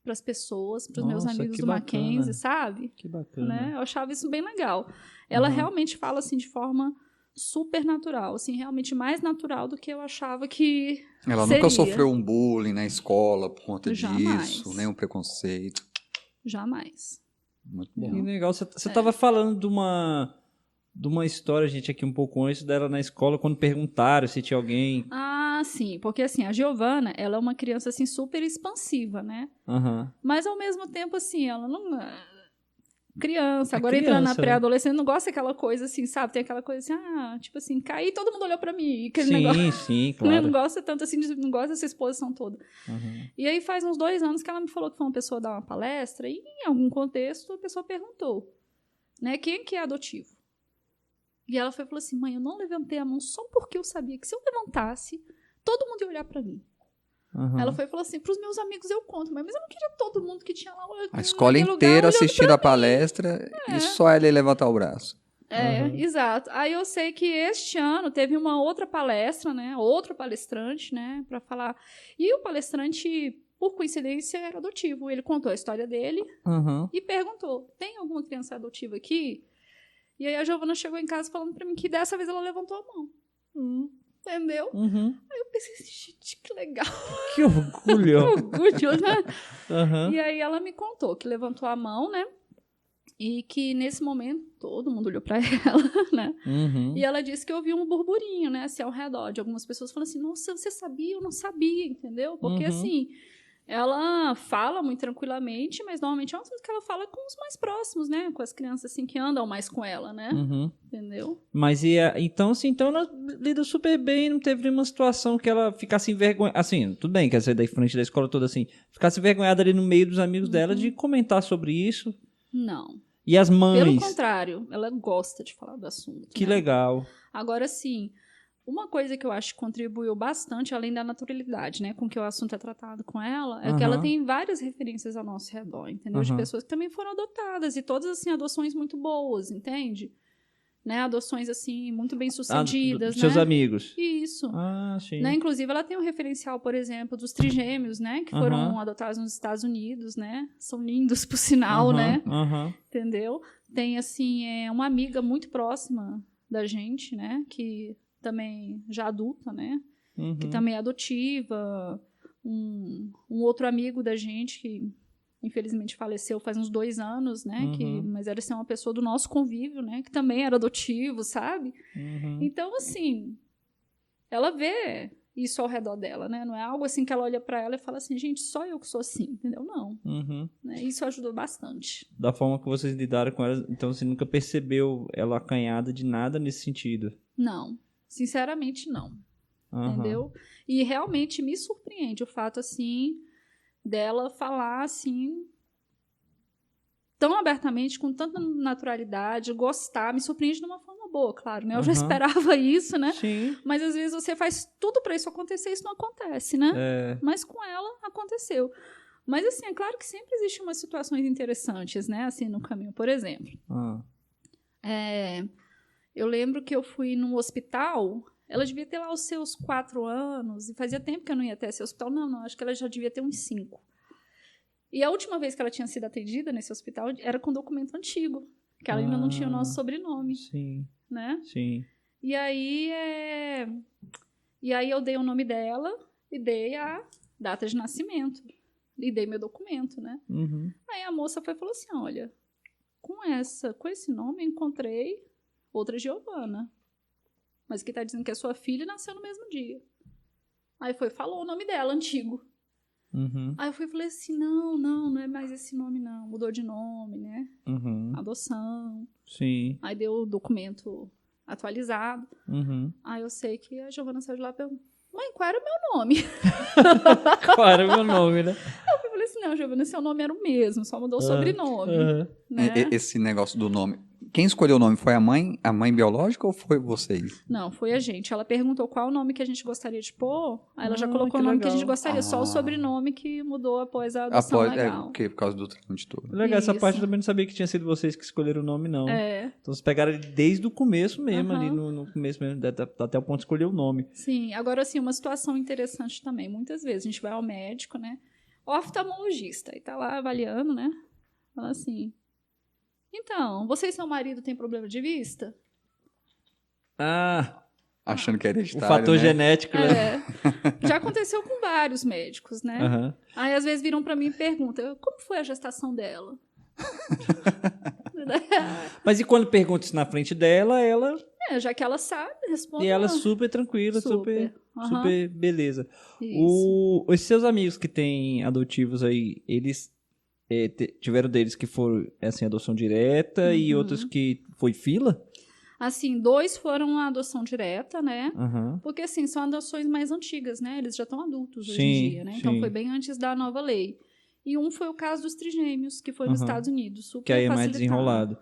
para as pessoas, para os meus amigos do Mackenzie, sabe? Que bacana. Né? Eu achava isso bem legal. Ela realmente fala, assim, de forma super natural, assim, realmente mais natural do que eu achava que ela seria. Nunca sofreu um bullying na escola por conta Jamais. disso, nem um preconceito. Jamais. Muito bom. Que legal. Você estava falando de uma história, gente, aqui um pouco antes dela na escola, quando perguntaram se tinha alguém... Ah, sim, porque assim, a Giovana, ela é uma criança, assim, super expansiva, né? Mas, ao mesmo tempo, assim, ela não... Criança, agora entrando na pré-adolescente, não gosta daquela coisa assim, sabe? Tem aquela coisa assim, tipo assim, caí, todo mundo olhou pra mim. Aquele negócio, sim, claro. Não gosta tanto assim, não gosta dessa exposição toda. E aí faz uns 2 anos que ela me falou que foi uma pessoa dar uma palestra e em algum contexto a pessoa perguntou, né, quem que é adotivo? E ela falou assim, mãe, eu não levantei a mão só porque eu sabia que se eu levantasse, todo mundo ia olhar pra mim. Ela foi e falou assim, pros meus amigos eu conto, mas eu não queria todo mundo que tinha lá... A escola inteira assistindo a palestra e só ela ia levantar o braço. Exato. Aí eu sei que este ano teve uma outra palestra, né? Outro palestrante, né? Pra falar... E o palestrante, por coincidência, era adotivo. Ele contou a história dele e perguntou, tem alguma criança adotiva aqui? E aí a Giovana chegou em casa falando pra mim que dessa vez ela levantou a mão. Entendeu? Aí eu pensei assim, gente, que legal. Que orgulho. Que orgulho, né? E aí ela me contou que levantou a mão, né? E que nesse momento todo mundo olhou pra ela, né? E ela disse que ouviu um burburinho, né? Assim, ao redor de algumas pessoas falando assim, nossa, você sabia? Eu não sabia, entendeu? Porque assim... Ela fala muito tranquilamente, mas normalmente é um assunto que ela fala com os mais próximos, né? Com as crianças, assim, que andam mais com ela, né? Entendeu? Mas então ela lida super bem, não teve nenhuma situação que ela ficasse envergonhada. Assim, tudo bem, quer dizer, da frente da escola toda assim, ficasse envergonhada ali no meio dos amigos dela de comentar sobre isso. Não. E as mães? Pelo contrário, ela gosta de falar do assunto. Que legal. Agora, sim... Uma coisa que eu acho que contribuiu bastante, além da naturalidade, né, com que o assunto é tratado com ela, é que ela tem várias referências ao nosso redor, entendeu? De pessoas que também foram adotadas, e todas, assim, adoções muito boas, entende? Né, adoções, assim, muito bem-sucedidas, né? Seus amigos. Isso. Sim. Né, inclusive, ela tem um referencial, por exemplo, dos trigêmeos, né, que foram adotados nos Estados Unidos, né? São lindos, por sinal, né? Entendeu? Tem, assim, uma amiga muito próxima da gente, né, que... também já adulta, né? Que também é adotiva. Um outro amigo da gente que infelizmente faleceu faz uns 2 anos, né? Mas era assim, uma pessoa do nosso convívio, né? Que também era adotivo, sabe? Então, assim, ela vê isso ao redor dela, né? Não é algo assim que ela olha pra ela e fala assim, gente, só eu que sou assim, entendeu? Não. Né? Isso ajudou bastante. Da forma que vocês lidaram com ela, então você nunca percebeu ela acanhada de nada nesse sentido? Não. Sinceramente, não. Entendeu? E realmente me surpreende o fato, assim, dela falar, assim, tão abertamente, com tanta naturalidade, gostar, me surpreende de uma forma boa, claro, né? Eu já esperava isso, né? Sim. Mas às vezes você faz tudo pra isso acontecer e isso não acontece, né? Mas com ela, aconteceu. Mas, assim, é claro que sempre existem umas situações interessantes, né? Assim, no caminho, por exemplo. Eu lembro que eu fui num hospital, ela devia ter lá os seus 4 anos, e fazia tempo que eu não ia até esse hospital. Não, acho que ela já devia ter uns 5. E a última vez que ela tinha sido atendida nesse hospital era com documento antigo, que ela ainda não tinha o nosso sobrenome. Sim. Né? Sim. E aí eu dei o nome dela e dei a data de nascimento. E dei meu documento, né? Aí a moça foi e falou assim, olha, com esse nome eu encontrei outra Giovana. Mas que tá dizendo que é sua filha e nasceu no mesmo dia. Aí falou o nome dela, antigo. Aí eu falei assim, não é mais esse nome não, mudou de nome, né? Adoção. Sim. Aí deu o documento atualizado. Aí eu sei que a Giovana saiu de lá e perguntou, mãe, qual era o meu nome? Qual era o meu nome, né? Eu falei assim, não, Giovana, seu nome era o mesmo, só mudou o sobrenome. Né? Esse negócio do nome, quem escolheu o nome foi a mãe biológica ou foi vocês? Não, foi a gente. Ela perguntou qual o nome que a gente gostaria de pôr, aí ela já colocou o nome que a gente gostaria, só o sobrenome que mudou após a adoção legal. Por causa do trâmite todo. Legal, essa parte eu também não sabia que tinha sido vocês que escolheram o nome, não. Então vocês pegaram ele desde o começo mesmo, ali no começo mesmo, até o ponto de escolher o nome. Sim, agora assim, uma situação interessante também, muitas vezes a gente vai ao médico, né, oftalmologista, e tá lá avaliando, né, fala assim, então, você e seu marido têm problema de vista? Achando que é hereditário, o fator né? genético, né? Já aconteceu com vários médicos, né? Aí, às vezes, viram pra mim e perguntam, como foi a gestação dela? Mas e quando pergunta isso na frente dela, ela... já que ela sabe, responde. E ela super tranquila, super beleza. Os seus amigos que têm adotivos aí, eles... tiveram deles que foram assim, adoção direta e outros que foi fila? Assim, 2 foram a adoção direta, né? Porque, assim, são adoções mais antigas, né? Eles já estão adultos hoje em dia, né? Então, foi bem antes da nova lei. E um foi o caso dos trigêmeos, que foi nos Estados Unidos. Super que aí é mais facilitado. desenrolado.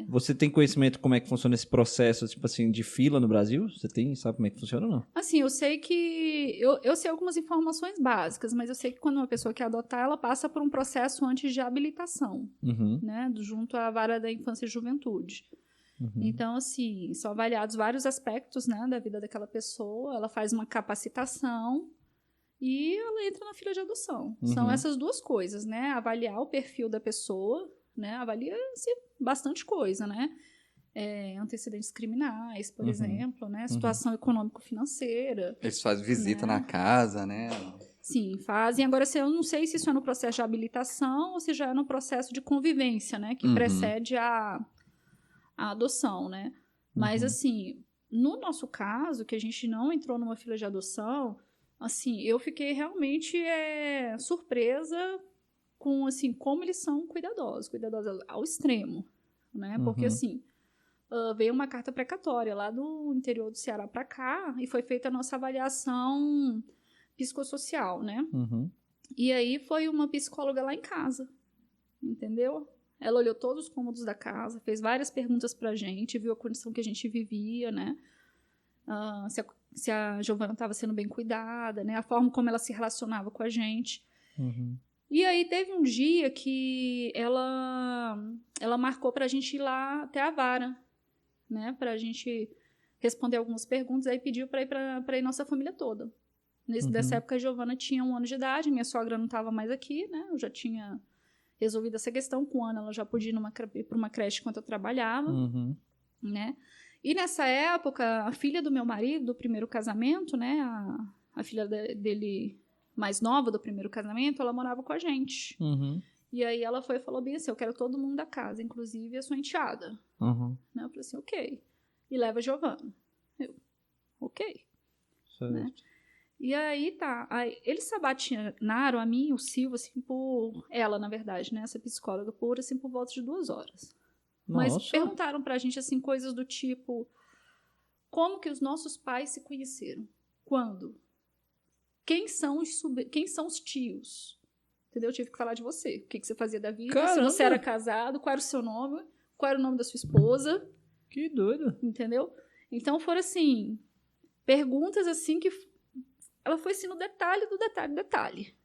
Você tem conhecimento como é que funciona esse processo, tipo assim, de fila no Brasil? Você sabe como é que funciona ou não? Assim, eu sei que... Eu sei algumas informações básicas, mas eu sei que quando uma pessoa quer adotar, ela passa por um processo antes de habilitação, né? Junto à Vara da Infância e Juventude. Então, assim, são avaliados vários aspectos, né, da vida daquela pessoa. Ela faz uma capacitação e ela entra na fila de adoção. São essas 2 coisas, né? Avaliar o perfil da pessoa, né? Avalia-se bastante coisa, né? Antecedentes criminais, por exemplo, né? Situação econômico-financeira. Eles fazem visita na casa, né? Sim, fazem. Agora, eu não sei se isso é no processo de habilitação ou se já é no processo de convivência, né? Que precede a adoção, né? Mas, assim, no nosso caso, que a gente não entrou numa fila de adoção, assim, eu fiquei realmente surpresa com, assim, como eles são cuidadosos ao extremo, né? Porque, assim, veio uma carta precatória lá do interior do Ceará para cá e foi feita a nossa avaliação psicossocial, né? E aí foi uma psicóloga lá em casa, entendeu? Ela olhou todos os cômodos da casa, fez várias perguntas pra gente, viu a condição que a gente vivia, né? Se a Giovana estava sendo bem cuidada, né? A forma como ela se relacionava com a gente. E aí teve um dia que ela marcou pra gente ir lá até a vara, né? Pra gente responder algumas perguntas, aí pediu pra ir nossa família toda. Nessa época a Giovana tinha 1 ano de idade, minha sogra não estava mais aqui, né? Eu já tinha resolvido essa questão. Com 1 ano ela já podia ir para uma creche enquanto eu trabalhava, né? E nessa época, a filha do meu marido, do primeiro casamento, né? A filha dele mais nova do primeiro casamento, ela morava com a gente. E aí ela foi e falou bem assim, eu quero todo mundo da casa, inclusive a sua enteada. Né? Eu falei assim, ok. E leva a Giovana. Eu, ok. Certo. Né? E aí tá. Aí, eles sabatinaram a mim, o Silvio, assim, por... Ela, na verdade, né? Essa psicóloga, assim, por volta de 2 horas. Nossa. Mas perguntaram pra gente, assim, coisas do tipo... Como que os nossos pais se conheceram? Quando? Quem são os tios? Entendeu? Eu tive que falar de você. O que você fazia da vida? Caramba. Se você era casado, qual era o seu nome? Qual era o nome da sua esposa? Que doido. Entendeu? Então foram, assim, perguntas, assim, que ela foi, assim, no detalhe do detalhe do detalhe.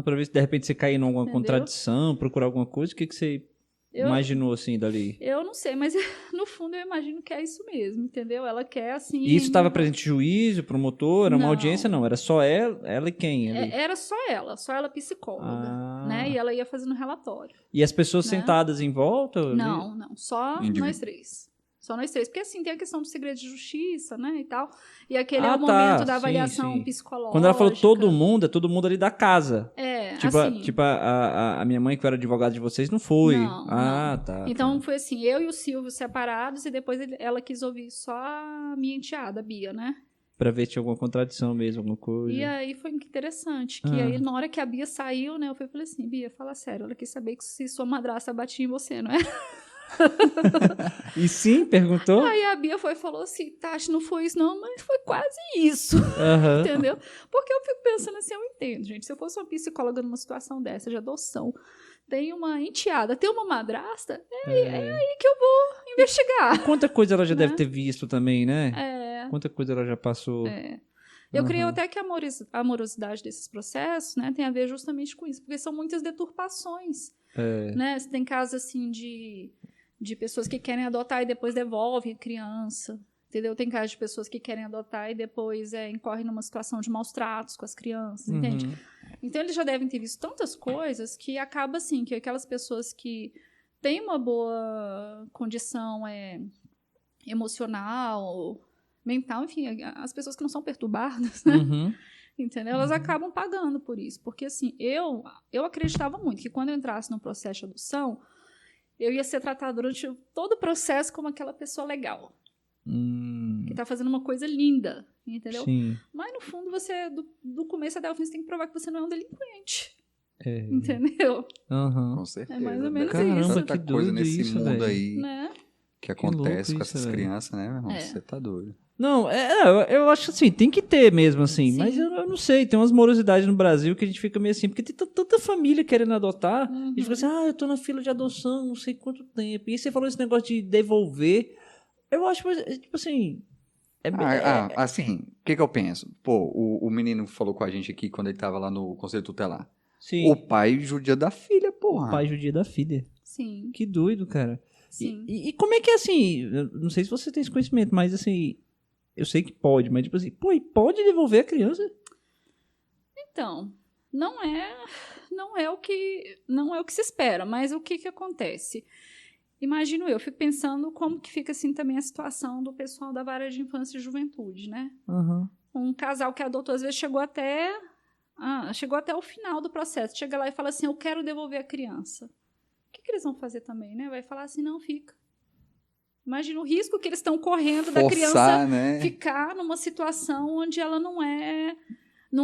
Pra ver se de repente você cair em alguma contradição, procurar alguma coisa. O que você imaginou, assim, dali? Eu não sei, mas no fundo eu imagino que é isso mesmo, entendeu? Ela quer, assim... E isso estava presente juízo, promotor? Era uma audiência? Não, era só ela e quem ali? Era só ela psicóloga, né? E ela ia fazendo relatório. E as pessoas sentadas em volta? Não, só nós três. Só nós três. Porque, assim, tem a questão do segredo de justiça, né, e tal. E aquele é o momento da avaliação psicológica. Quando ela falou todo mundo, é todo mundo ali da casa. Tipo, assim... Tipo, a minha mãe, que era advogada de vocês, não foi. Não. Tá. Então, foi assim, eu e o Silvio separados, e depois ela quis ouvir só a minha enteada, a Bia, né? Pra ver se tinha alguma contradição mesmo, alguma coisa. E aí foi interessante, que aí na hora que a Bia saiu, né, eu falei assim, Bia, fala sério, ela quis saber se sua madrasta batia em você, não é? E sim, perguntou? Aí a Bia foi e falou assim, Tati, não foi isso não, mas foi quase isso, entendeu? Porque eu fico pensando assim, eu entendo, gente, se eu fosse uma psicóloga numa situação dessa, de adoção, tem uma enteada, tem uma madrasta, é aí que eu vou investigar. E quanta coisa ela já deve ter visto também, né? Quanta coisa ela já passou. Eu creio até que a amorosidade desses processos, né, tem a ver justamente com isso, porque são muitas deturpações, né? Você tem casos assim de pessoas que querem adotar e depois devolvem a criança, entendeu? Tem casos de pessoas que querem adotar e depois incorrem numa situação de maus tratos com as crianças, entende? Então, eles já devem ter visto tantas coisas que acaba, assim, que aquelas pessoas que têm uma boa condição emocional, mental, enfim, as pessoas que não são perturbadas, né? Entendeu? Elas acabam pagando por isso. Porque, assim, eu acreditava muito que quando eu entrasse no processo de adoção, eu ia ser tratada durante todo o processo como aquela pessoa legal. Que tá fazendo uma coisa linda, entendeu? Sim. Mas, no fundo, você, do começo até o fim, você tem que provar que você não é um delinquente. Entendeu? Com certeza. É mais ou menos Caramba, isso. Tanta coisa nesse isso, mundo véio. aí Né? que acontece com isso, essas crianças, né, meu irmão? É. Você tá doido. Não, eu acho assim, tem que ter mesmo, assim. Sim. Mas eu não sei, tem umas morosidades no Brasil que a gente fica meio assim, porque tem tanta família querendo adotar, e a gente fica assim, eu tô na fila de adoção, não sei quanto tempo. E aí você falou esse negócio de devolver, eu acho, tipo assim... Assim, o que eu penso? Pô, o menino falou com a gente aqui quando ele tava lá no Conselho Tutelar. Sim. O pai judia da filha, porra. O pai judia da filha. Sim. Que doido, cara. Sim. E como é que é assim? Eu não sei se você tem esse conhecimento, mas assim, eu sei que pode, mas tipo assim, pô, e pode devolver a criança? Então, não é o que se espera, mas o que acontece? Imagino eu, fico pensando como que fica assim também a situação do pessoal da vara de infância e juventude, né? Um casal que adotou, às vezes chegou até o final do processo, chega lá e fala assim, eu quero devolver a criança. O que eles vão fazer também, né? Vai falar assim, não, fica. Imagina o risco que eles estão correndo da criança, né? Ficar numa situação onde ela não é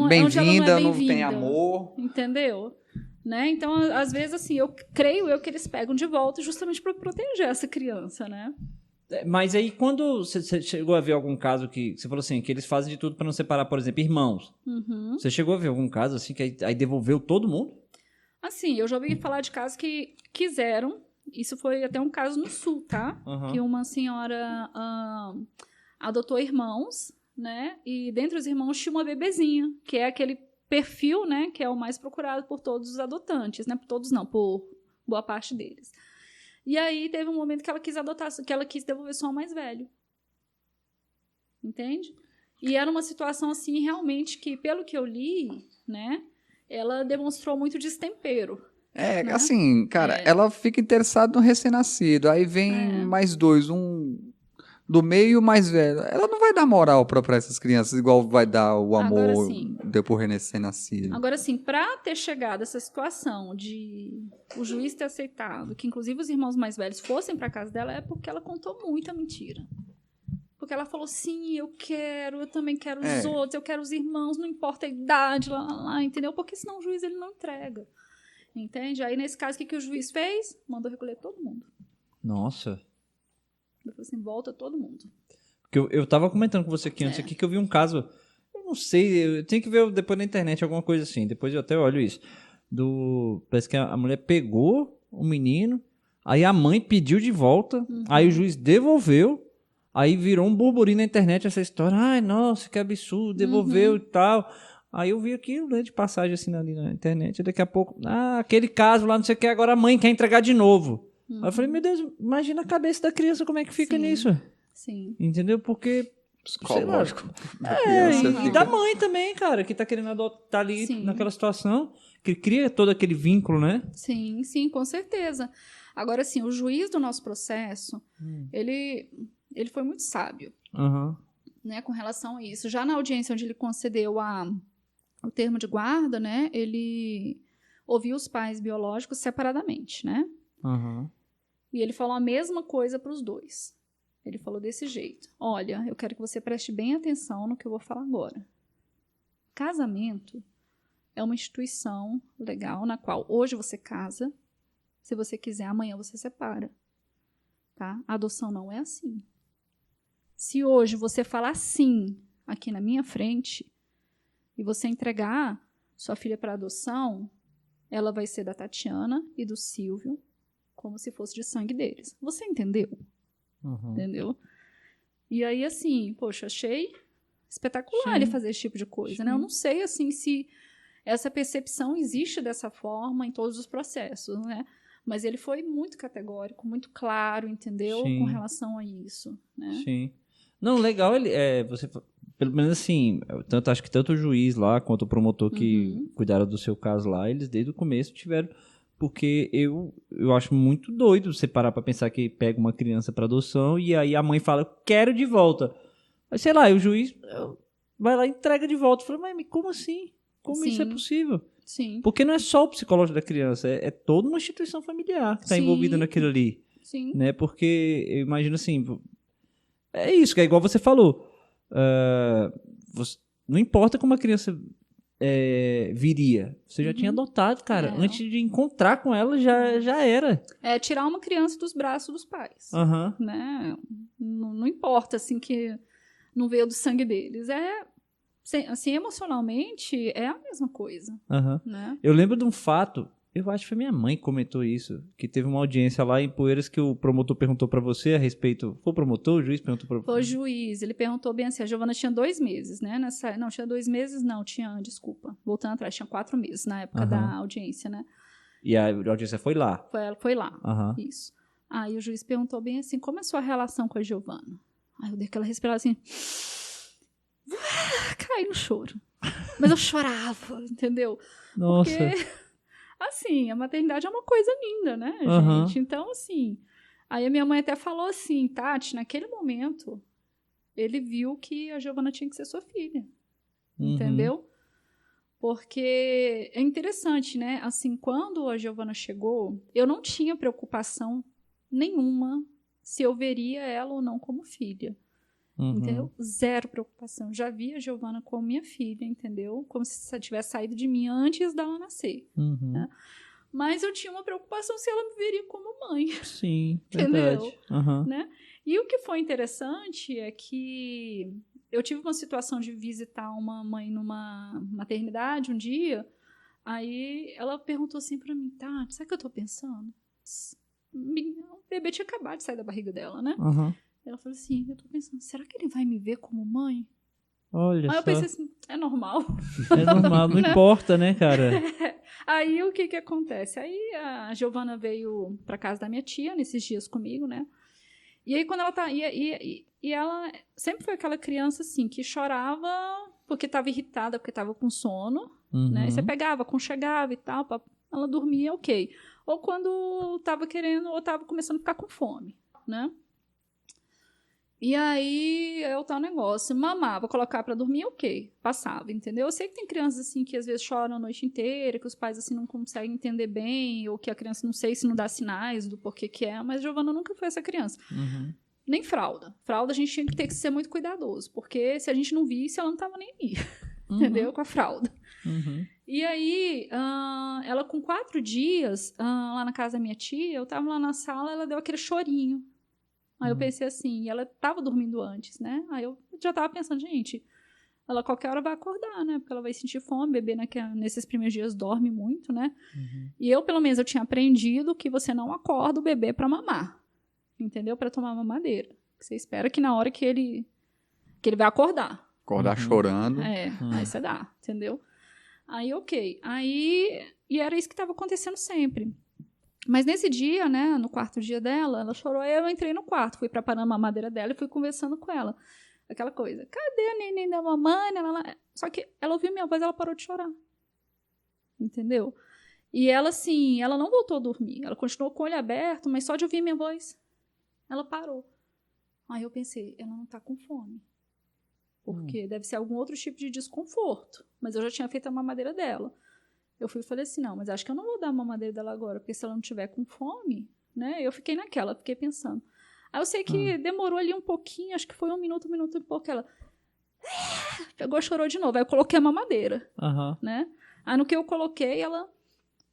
bem-vinda, não tem amor. Entendeu? Né? Então, às vezes, assim, eu creio que eles pegam de volta justamente para proteger essa criança, né? Mas aí, quando você chegou a ver algum caso que você falou assim, que eles fazem de tudo para não separar, por exemplo, irmãos. Você chegou a ver algum caso assim que aí devolveu todo mundo? Assim, eu já ouvi falar de casos que quiseram. Isso foi até um caso no Sul, tá? Que uma senhora adotou irmãos, né? E dentre os irmãos tinha uma bebezinha, que é aquele perfil, né? Que é o mais procurado por todos os adotantes, né? Por todos não, por boa parte deles. E aí teve um momento que ela quis adotar, que ela quis devolver só o mais velho. Entende? E era uma situação assim, realmente, que pelo que eu li, né? Ela demonstrou muito destempero. Né? Assim, cara, ela fica interessada no recém-nascido. Aí vem mais dois, um do meio e o mais velho. Ela não vai dar moral pra essas crianças, igual vai dar o amor depois de ser nascido. Agora, sim, pra ter chegado a essa situação de o juiz ter aceitado que, inclusive, os irmãos mais velhos fossem pra casa dela, é porque ela contou muita mentira. Porque ela falou, sim, eu também quero os outros, eu quero os irmãos, não importa a idade, lá, entendeu? Porque senão o juiz ele não entrega. Entende? Aí, nesse caso, o que o juiz fez? Mandou recolher todo mundo. Nossa. Ele falou assim, volta todo mundo. Porque eu tava comentando com você aqui antes aqui que eu vi um caso, eu não sei, eu tenho que ver depois na internet alguma coisa assim, depois eu até olho isso. Parece que a mulher pegou o menino, aí a mãe pediu de volta, aí o juiz devolveu. Aí virou um burburinho na internet essa história. Ai, nossa, que absurdo, devolveu e tal. Aí eu vi aquilo, né, de passagem assim ali na internet. E daqui a pouco, aquele caso lá, não sei o que, agora a mãe quer entregar de novo. Aí eu falei, meu Deus, imagina a cabeça da criança, como é que fica nisso? Sim. Entendeu? Porque... Psicológico. E da mãe também, cara, que tá querendo adotar ali naquela situação, que cria todo aquele vínculo, né? Sim, com certeza. Agora, assim, o juiz do nosso processo, ele foi muito sábio, né, com relação a isso. Já na audiência onde ele concedeu o termo de guarda, né, ele ouviu os pais biológicos separadamente, né? E ele falou a mesma coisa para os dois. Ele falou desse jeito. Olha, eu quero que você preste bem atenção no que eu vou falar agora. Casamento é uma instituição legal na qual hoje você casa, se você quiser, amanhã você separa. Tá? A adoção não é assim. Se hoje você falar sim aqui na minha frente e você entregar sua filha para adoção, ela vai ser da Tatiana e do Silvio como se fosse de sangue deles. Você entendeu? Entendeu? E aí, assim, poxa, achei espetacular ele fazer esse tipo de coisa, né? Eu não sei, assim, se essa percepção existe dessa forma em todos os processos, né? Mas ele foi muito categórico, muito claro, entendeu? Com relação a isso, né? Sim. Não, legal, você, pelo menos assim, acho que tanto o juiz lá quanto o promotor que cuidaram do seu caso lá, eles desde o começo tiveram, porque eu acho muito doido você parar pra pensar que pega uma criança pra adoção e aí a mãe fala, eu quero de volta. Aí, sei lá, e o juiz vai lá e entrega de volta. Eu falei, mas como assim? Como isso é possível? Sim. Porque não é só o psicológico da criança, é toda uma instituição familiar que está envolvida naquilo ali. Sim. Né? Porque eu imagino assim, é isso, que é igual você falou. Não importa como a criança viria, você já tinha adotado, cara. Antes de encontrar com ela, já era. É tirar uma criança dos braços dos pais. Né? Não importa, assim, que não veio do sangue deles. Assim, emocionalmente, é a mesma coisa. Né? Eu lembro de um fato, eu acho que foi minha mãe que comentou isso, que teve uma audiência lá em Poeiras que o promotor perguntou pra você a respeito... Foi o promotor? O juiz perguntou pra você? Foi o juiz. Ele perguntou bem assim, a Giovana tinha 2 meses, né? Não, tinha 2 meses, não. Desculpa. Voltando atrás, tinha 4 meses na época da audiência, né? E a audiência foi lá? Foi lá, isso. Aí o juiz perguntou bem assim, como é a sua relação com a Giovana? Aí eu dei aquela respirada assim... Caí no choro. Mas eu chorava, entendeu? Nossa. Porque, assim, a maternidade é uma coisa linda, né, gente? Então, assim... Aí a minha mãe até falou assim, Tati, naquele momento, ele viu que a Giovana tinha que ser sua filha. Entendeu? Porque é interessante, né? Assim, quando a Giovana chegou, eu não tinha preocupação nenhuma se eu veria ela ou não como filha. Entendeu? Zero preocupação. Já via a Giovana como minha filha, entendeu? Como se ela tivesse saído de mim antes dela nascer. Né? Mas eu tinha uma preocupação se ela me veria como mãe. Sim, entendeu? Verdade. Né? E o que foi interessante é que eu tive uma situação de visitar uma mãe numa maternidade um dia, aí ela perguntou assim pra mim, Tati, sabe o que eu tô pensando? O bebê tinha acabado de sair da barriga dela, né? Ela falou assim, eu tô pensando, será que ele vai me ver como mãe? Olha Aí só. eu pensei assim, é normal. É normal, não importa, né, cara? Aí o que acontece? Aí a Giovana veio pra casa da minha tia nesses dias comigo, né? E aí quando ela tá... E ela sempre foi aquela criança, assim, que chorava porque tava irritada, porque tava com sono, né? E você pegava, aconchegava e tal, ela dormia, ok. Ou quando tava querendo, ou tava começando a ficar com fome, né? E aí, é o tal negócio. Mamar, vou colocar pra dormir, ok. Passava, entendeu? Eu sei que tem crianças, assim, que às vezes choram a noite inteira, que os pais, assim, não conseguem entender bem, ou que a criança, não sei se não dá sinais do porquê que é, mas Giovana nunca foi essa criança. Nem fralda. Fralda a gente tinha que ter que ser muito cuidadoso, porque se a gente não visse, ela não tava nem aí, entendeu? Com a fralda. E aí, ela com 4 dias, lá na casa da minha tia, eu tava lá na sala, ela deu aquele chorinho. Aí eu pensei assim, ela tava dormindo antes, né? Aí eu já tava pensando, gente, ela qualquer hora vai acordar, né? Porque ela vai sentir fome, bebê nesses primeiros dias dorme muito, né? E eu, pelo menos, eu tinha aprendido que você não acorda o bebê pra mamar, entendeu? Pra tomar mamadeira. Você espera que na hora que ele vai acordar. Acordar chorando. Aí você dá, entendeu? Aí, ok. E era isso que tava acontecendo sempre. Mas nesse dia, né, no 4º dia dela, ela chorou, aí eu entrei no quarto, fui preparando a mamadeira dela e fui conversando com ela. Aquela coisa, cadê a neném da mamãe? Só que ela ouviu minha voz, ela parou de chorar. Entendeu? E ela, assim, ela não voltou a dormir. Ela continuou com o olho aberto, mas só de ouvir minha voz, ela parou. Aí eu pensei, ela não tá com fome. Porque deve ser algum outro tipo de desconforto. Mas eu já tinha feito a mamadeira dela. Eu fui e falei assim, não, mas acho que eu não vou dar a mamadeira dela agora, porque se ela não tiver com fome, né? Eu fiquei naquela, fiquei pensando. Aí eu sei que demorou ali um pouquinho, acho que foi um minuto e pouco, ela pegou e chorou de novo. Aí eu coloquei a mamadeira, né? Aí no que eu coloquei, ela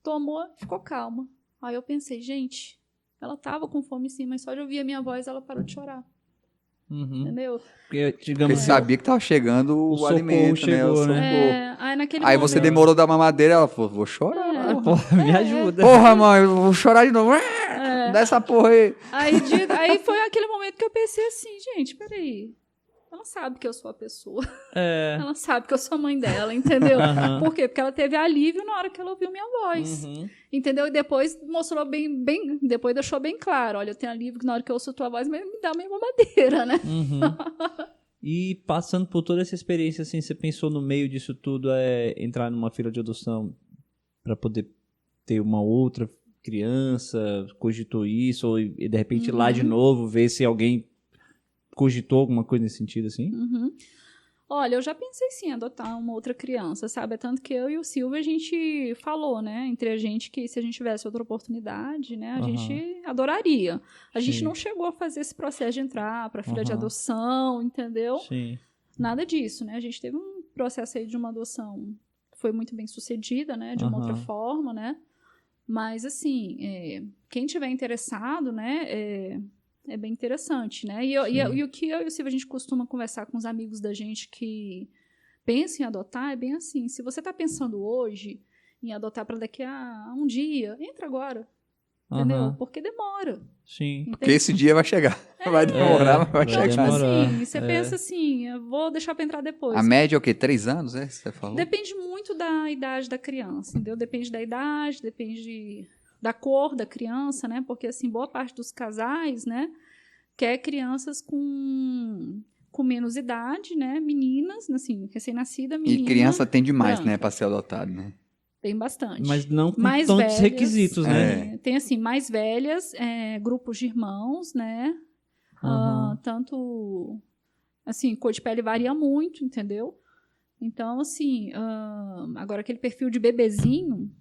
tomou, ficou calma. Aí eu pensei, gente, ela tava com fome sim, mas só de ouvir a minha voz, ela parou de chorar. Entendeu? Porque sabia que tava chegando o alimento, chegou, né? Aí naquele Aí momento... você demorou da mamadeira, ela falou, vou chorar. Porra, me ajuda. Porra, mãe, eu vou chorar de novo. Dá essa porra aí. Aí foi aquele momento que eu pensei assim, gente, peraí. Ela sabe que eu sou a pessoa. Ela sabe que eu sou a mãe dela, entendeu? Por quê? Porque ela teve alívio na hora que ela ouviu minha voz. Entendeu? E depois mostrou bem... Depois deixou bem claro. Olha, eu tenho alívio na hora que eu ouço a tua voz, mas me dá minha mamadeira, né? E passando por toda essa experiência, assim, você pensou no meio disso tudo entrar numa fila de adoção para poder ter uma outra criança, cogitou isso, ou de repente ir lá de novo, ver se alguém cogitou alguma coisa nesse sentido, assim? Olha, eu já pensei sim em adotar uma outra criança, sabe? É tanto que eu e o Silvio, a gente falou, né? Entre a gente, que se a gente tivesse outra oportunidade, né? A gente adoraria. A gente não chegou a fazer esse processo de entrar para fila de adoção, entendeu? Sim. Nada disso, né? A gente teve um processo aí de uma adoção que foi muito bem sucedida, né? De uma outra forma, né? Mas, assim, quem tiver interessado, né? É bem interessante, né? E o que eu e o Silvio, a gente costuma conversar com os amigos da gente que pensam em adotar, é bem assim. Se você está pensando hoje em adotar para daqui a um dia, entra agora. Entendeu? Porque demora. Sim. Entende? Porque esse dia vai chegar. Vai demorar, mas vai chegar. Assim, você pensa assim, eu vou deixar para entrar depois. A média é o quê? 3 anos, né? Você falou? Depende muito da idade da criança, entendeu? Depende da idade, depende da cor da criança, né? Porque, assim, boa parte dos casais, né? Quer crianças com menos idade, né? Meninas, assim, recém-nascida, menina. E criança tem demais, branca. né? Pra ser adotado, né? Tem bastante. Mas não com mais tantos velhas, requisitos, né? Tem, assim, mais velhas, grupos de irmãos, né? Tanto, assim, cor de pele varia muito, entendeu? Então, assim, agora aquele perfil de bebezinho,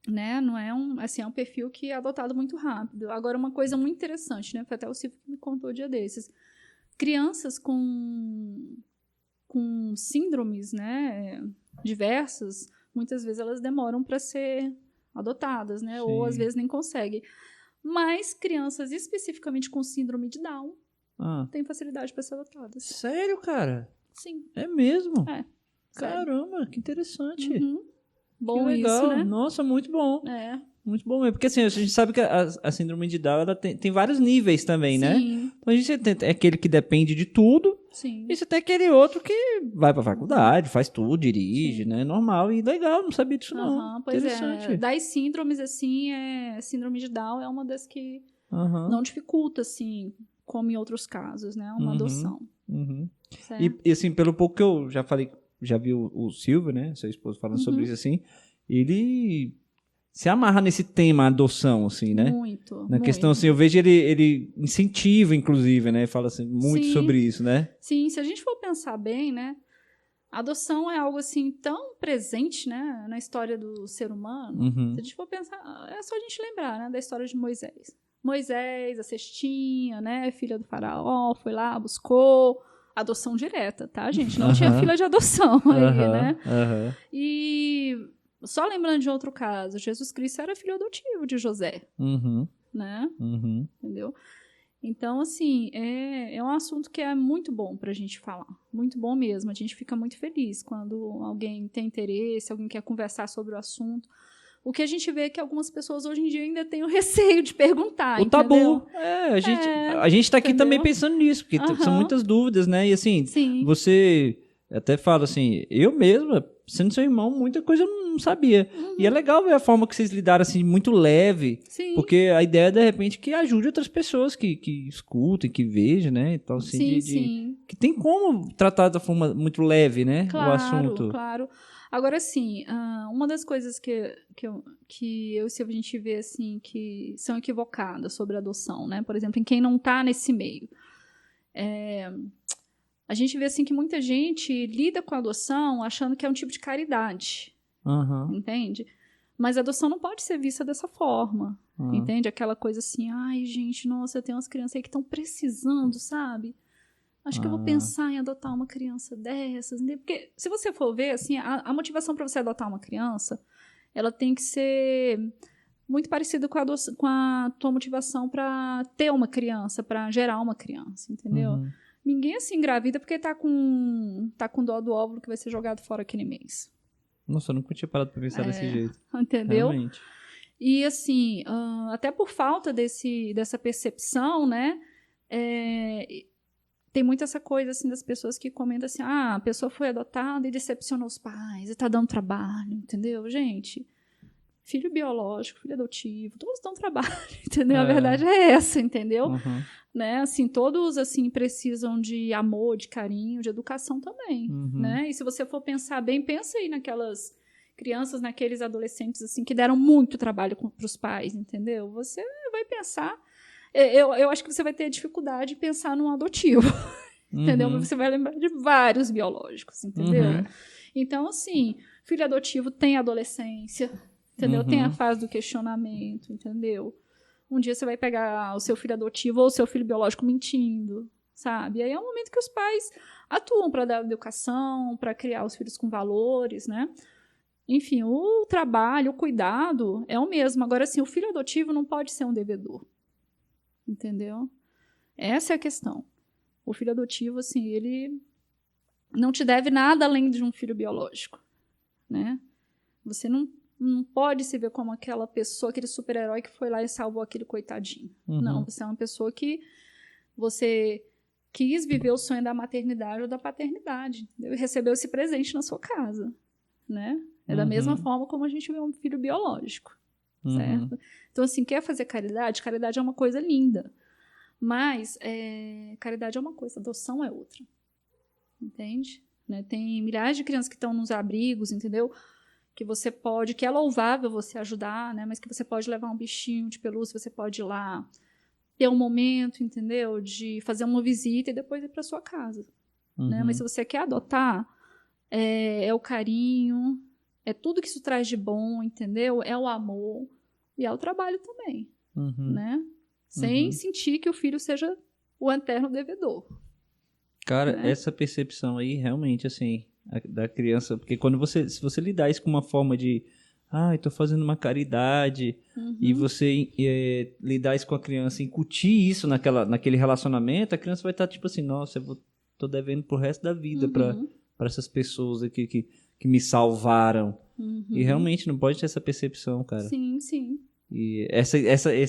né? Não é é um perfil que é adotado muito rápido. Agora, uma coisa muito interessante, né? Foi até o Silvio que me contou um dia desses. Crianças com síndromes, né? Diversas, muitas vezes elas demoram para ser adotadas, né? Sim. Ou às vezes nem conseguem. Mas crianças especificamente com síndrome de Down têm facilidade para ser adotadas. Sério, cara? Sim. É mesmo? Sério. Caramba, que interessante. Bom que legal. isso, né? Nossa, muito bom. Muito bom mesmo. Porque assim, a gente sabe que a síndrome de Down ela tem vários níveis também, né? Então a gente tem aquele que depende de tudo. Sim. E você tem aquele outro que vai pra faculdade, faz tudo, dirige, né? Normal e legal, não sabia disso não. Pois interessante. Das síndromes, assim, síndrome de Down é uma das que não dificulta, assim, como em outros casos, né? Uma adoção. E assim, pelo pouco que eu já falei, já vi o Silvio, né? Seu esposo falando sobre isso assim, ele se amarra nesse tema adoção, assim, né? Muito. Na questão, assim, eu vejo ele incentiva, inclusive, né? Fala assim, muito sobre isso, né? Sim, se a gente for pensar bem, né? A adoção é algo, assim, tão presente, né? Na história do ser humano. Se a gente for pensar, é só a gente lembrar, né? Da história de Moisés. Moisés, a cestinha, né? Filha do faraó, foi lá, buscou... Adoção direta, tá, gente? Não tinha fila de adoção aí, né? E só lembrando de outro caso, Jesus Cristo era filho adotivo de José, né? Entendeu? Então, assim, é um assunto que é muito bom pra gente falar, muito bom mesmo. A gente fica muito feliz quando alguém tem interesse, alguém quer conversar sobre o assunto. O que a gente vê é que algumas pessoas hoje em dia ainda têm o receio de perguntar, o entendeu? Tabu. A gente tá aqui entendeu? também pensando nisso, porque são muitas dúvidas, né? E assim, Sim. você até fala assim, eu mesma, sendo seu irmão, muita coisa eu não sabia. E é legal ver a forma que vocês lidaram assim, muito leve. Sim. Porque a ideia é, de repente, que ajude outras pessoas que escutem, que vejam, né? Então, assim, sim. que tem como tratar da forma muito leve, né? Claro, o assunto. Claro. Agora, assim, uma das coisas que eu e a gente vê, assim, que são equivocadas sobre a adoção, né? Por exemplo, em quem não está nesse meio. A gente vê, assim, que muita gente lida com a adoção achando que é um tipo de caridade. Entende? Mas a adoção não pode ser vista dessa forma. Entende? Aquela coisa assim, ai, gente, nossa, tem umas crianças aí que estão precisando, sabe? Acho que eu vou pensar em adotar uma criança dessas. Porque, se você for ver, assim, a motivação para você adotar uma criança, ela tem que ser muito parecida com a tua motivação para ter uma criança, para gerar uma criança, entendeu? Ninguém, assim, engravida porque tá com dó do óvulo que vai ser jogado fora aquele mês. Nossa, eu nunca tinha parado pra pensar desse jeito. Entendeu? Realmente. E, assim, até por falta dessa percepção, né? Tem muito essa coisa, assim, das pessoas que comentam assim, a pessoa foi adotada e decepcionou os pais, e tá dando trabalho, entendeu? Gente, filho biológico, filho adotivo, todos dão trabalho, entendeu? A verdade é essa, entendeu? Né? Assim, todos, assim, precisam de amor, de carinho, de educação também, né? E se você for pensar bem, pensa aí naquelas crianças, naqueles adolescentes, assim, que deram muito trabalho pros pais, entendeu? Você vai pensar... Eu acho que você vai ter dificuldade de pensar num adotivo, entendeu? Mas você vai lembrar de vários biológicos, entendeu? Então, assim, filho adotivo tem adolescência, entendeu? Tem a fase do questionamento, entendeu? Um dia você vai pegar o seu filho adotivo ou o seu filho biológico mentindo, sabe? E aí é um momento que os pais atuam para dar educação, para criar os filhos com valores, né? Enfim, o trabalho, o cuidado é o mesmo. Agora, assim, o filho adotivo não pode ser um devedor. Entendeu? Essa é a questão. O filho adotivo, assim, ele não te deve nada além de um filho biológico, né? Você não pode se ver como aquela pessoa, aquele super-herói que foi lá e salvou aquele coitadinho. Não, você é uma pessoa que você quis viver o sonho da maternidade ou da paternidade, entendeu? E recebeu esse presente na sua casa, né? É da mesma forma como a gente vê um filho biológico. Certo? Então, assim, quer fazer caridade? Caridade é uma coisa linda. Mas caridade é uma coisa, adoção é outra. Entende? Né? Tem milhares de crianças que estão nos abrigos, entendeu? Que você pode, que é louvável você ajudar, né? Mas que você pode levar um bichinho de pelúcia, você pode ir lá, ter um momento, entendeu? De fazer uma visita e depois ir para sua casa. Né? Mas se você quer adotar, é o carinho, é tudo que isso traz de bom, entendeu? É o amor e é o trabalho também, né? Sem sentir que o filho seja o eterno devedor. Cara, né? Essa percepção aí, realmente, assim, da criança... Porque se você lidar isso com uma forma de... eu tô fazendo uma caridade... E você lidar isso com a criança, incutir isso naquele relacionamento, a criança vai estar tipo assim, nossa, tô devendo pro resto da vida para essas pessoas aqui que me salvaram. E realmente não pode ter essa percepção, cara. Sim, sim. E esse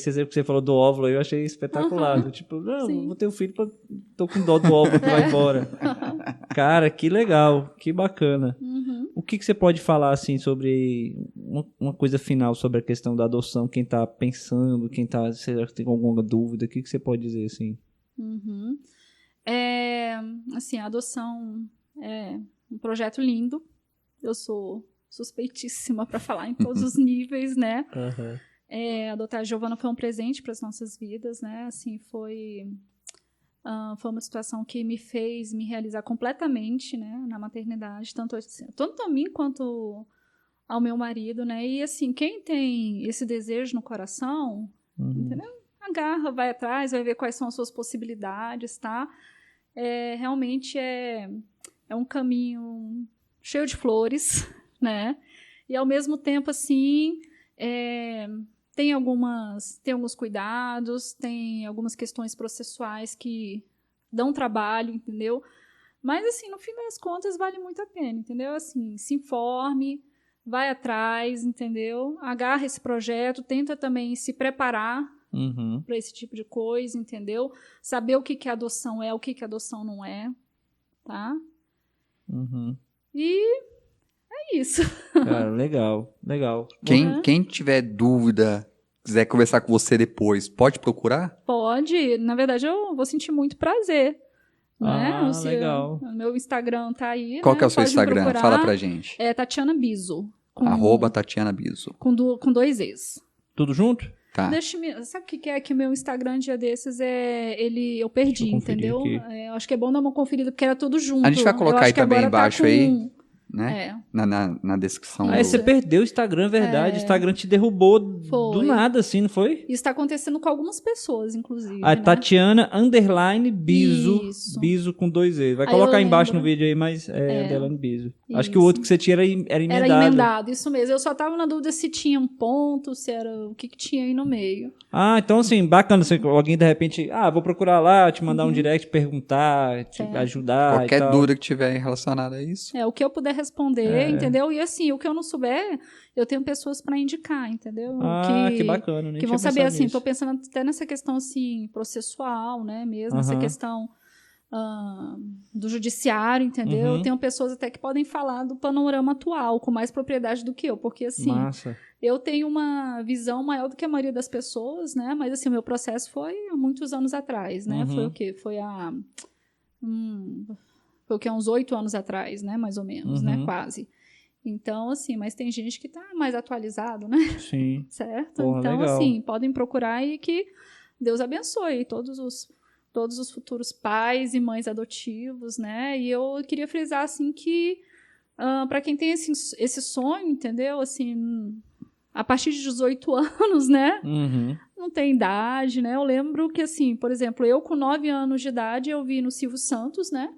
exemplo que você falou do óvulo aí eu achei espetacular. Tipo, não, vou ter um filho, tô com dó do óvulo que vai embora. Cara, que legal, que bacana. O que você pode falar, assim, sobre uma coisa final sobre a questão da adoção? Quem tá pensando, será que tem alguma dúvida? O que você pode dizer, assim? Assim, a adoção é um projeto lindo. Eu sou suspeitíssima para falar em todos os níveis, né? Adotar a Giovana foi um presente para as nossas vidas, né? Assim, foi uma situação que me fez me realizar completamente, né? Na maternidade, tanto a mim quanto ao meu marido, né? E, assim, quem tem esse desejo no coração, entendeu? Agarra, vai atrás, vai ver quais são as suas possibilidades, tá? Realmente é um caminho cheio de flores, né? E, ao mesmo tempo, assim, tem alguns cuidados, tem algumas questões processuais que dão trabalho, entendeu? Mas, assim, no fim das contas, vale muito a pena, entendeu? Assim, se informe, vai atrás, entendeu? Agarra esse projeto, tenta também se preparar para esse tipo de coisa, entendeu? Saber o que adoção é, o que adoção não é, tá? E é isso. Cara, legal. Quem tiver dúvida, quiser conversar com você depois, pode procurar? Pode. Na verdade, eu vou sentir muito prazer. Né? Legal. O meu Instagram tá aí. Qual que é o seu Instagram? Fala pra gente. Tatiana Biso. @Tatiana Biso. Com 2 Es. Tudo junto? Tá. Sabe o que é que o meu Instagram, dia desses, eu perdi, entendeu? Eu acho que é bom dar uma conferida, porque era tudo junto. A gente vai colocar aí também embaixo aí, né? Na descrição. Você perdeu o Instagram, verdade. O Instagram te derrubou do nada, assim, não foi? Isso está acontecendo com algumas pessoas, inclusive. A Tatiana _Biso. Isso. Biso com 2 E. Vai colocar embaixo no vídeo aí, mas underline Biso. Isso. Acho que o outro que você tinha era emendado. Era emendado, isso mesmo. Eu só tava na dúvida se tinha um ponto, se era o que tinha aí no meio. Então assim, bacana. Se alguém de repente, vou procurar lá, te mandar um direct, perguntar, te ajudar. Qualquer dúvida que tiver relacionada a isso. O que eu puder responder, entendeu? E assim, o que eu não souber, eu tenho pessoas para indicar, entendeu? Que bacana, nem que vão tinha saber, assim, nisso. tô pensando até nessa questão, assim, processual, né? Mesmo, essa questão do judiciário, entendeu? Tenho pessoas até que podem falar do panorama atual, com mais propriedade do que eu, porque, assim, eu tenho uma visão maior do que a maioria das pessoas, né? Mas, assim, o meu processo foi há muitos anos atrás, né? Foi o quê? Foi uns 8 anos atrás, né? Mais ou menos, né? Quase. Então, assim, mas tem gente que tá mais atualizado, né? Sim. Certo? Porra, então, legal. assim, podem procurar e que Deus abençoe todos os futuros pais e mães adotivos, né? E eu queria frisar, assim, que para quem tem esse sonho, entendeu? Assim, a partir de 18 anos, né? Não tem idade, né? Eu lembro que, assim, por exemplo, eu com 9 anos de idade, eu vi no Silvio Santos, né?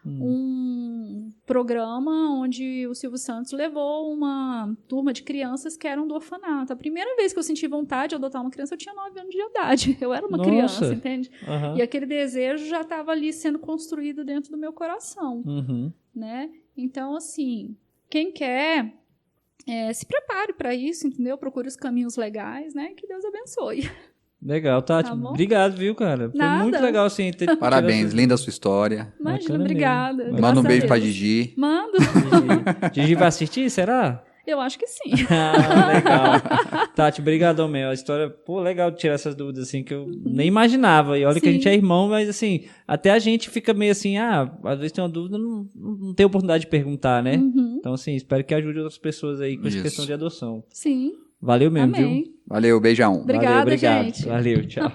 Um programa onde o Silvio Santos levou uma turma de crianças que eram do orfanato. A primeira vez que eu senti vontade de adotar uma criança, eu tinha 9 anos de idade. Eu era uma criança, entende? E aquele desejo já estava ali sendo construído dentro do meu coração, né? Então, assim, quem quer, se prepare para isso, entendeu? Procure os caminhos legais, né? Que Deus abençoe. Legal, Tati. Tá bom? Obrigado, viu, cara? Foi muito legal, assim. Parabéns, linda a sua história. Imagina, obrigada. Manda um beijo pra Gigi. Mando. Gigi vai assistir, será? Eu acho que sim. Legal. Tati, brigadão mesmo. A história, legal de tirar essas dúvidas, assim, que eu nem imaginava. E olha que a gente é irmão, mas, assim, até a gente fica meio assim, às vezes tem uma dúvida, não tem oportunidade de perguntar, né? Então, assim, espero que ajude outras pessoas aí com essa questão de adoção. Sim. Valeu mesmo, Amém. viu? Valeu, beijão. Obrigada, obrigado. gente. Valeu, tchau.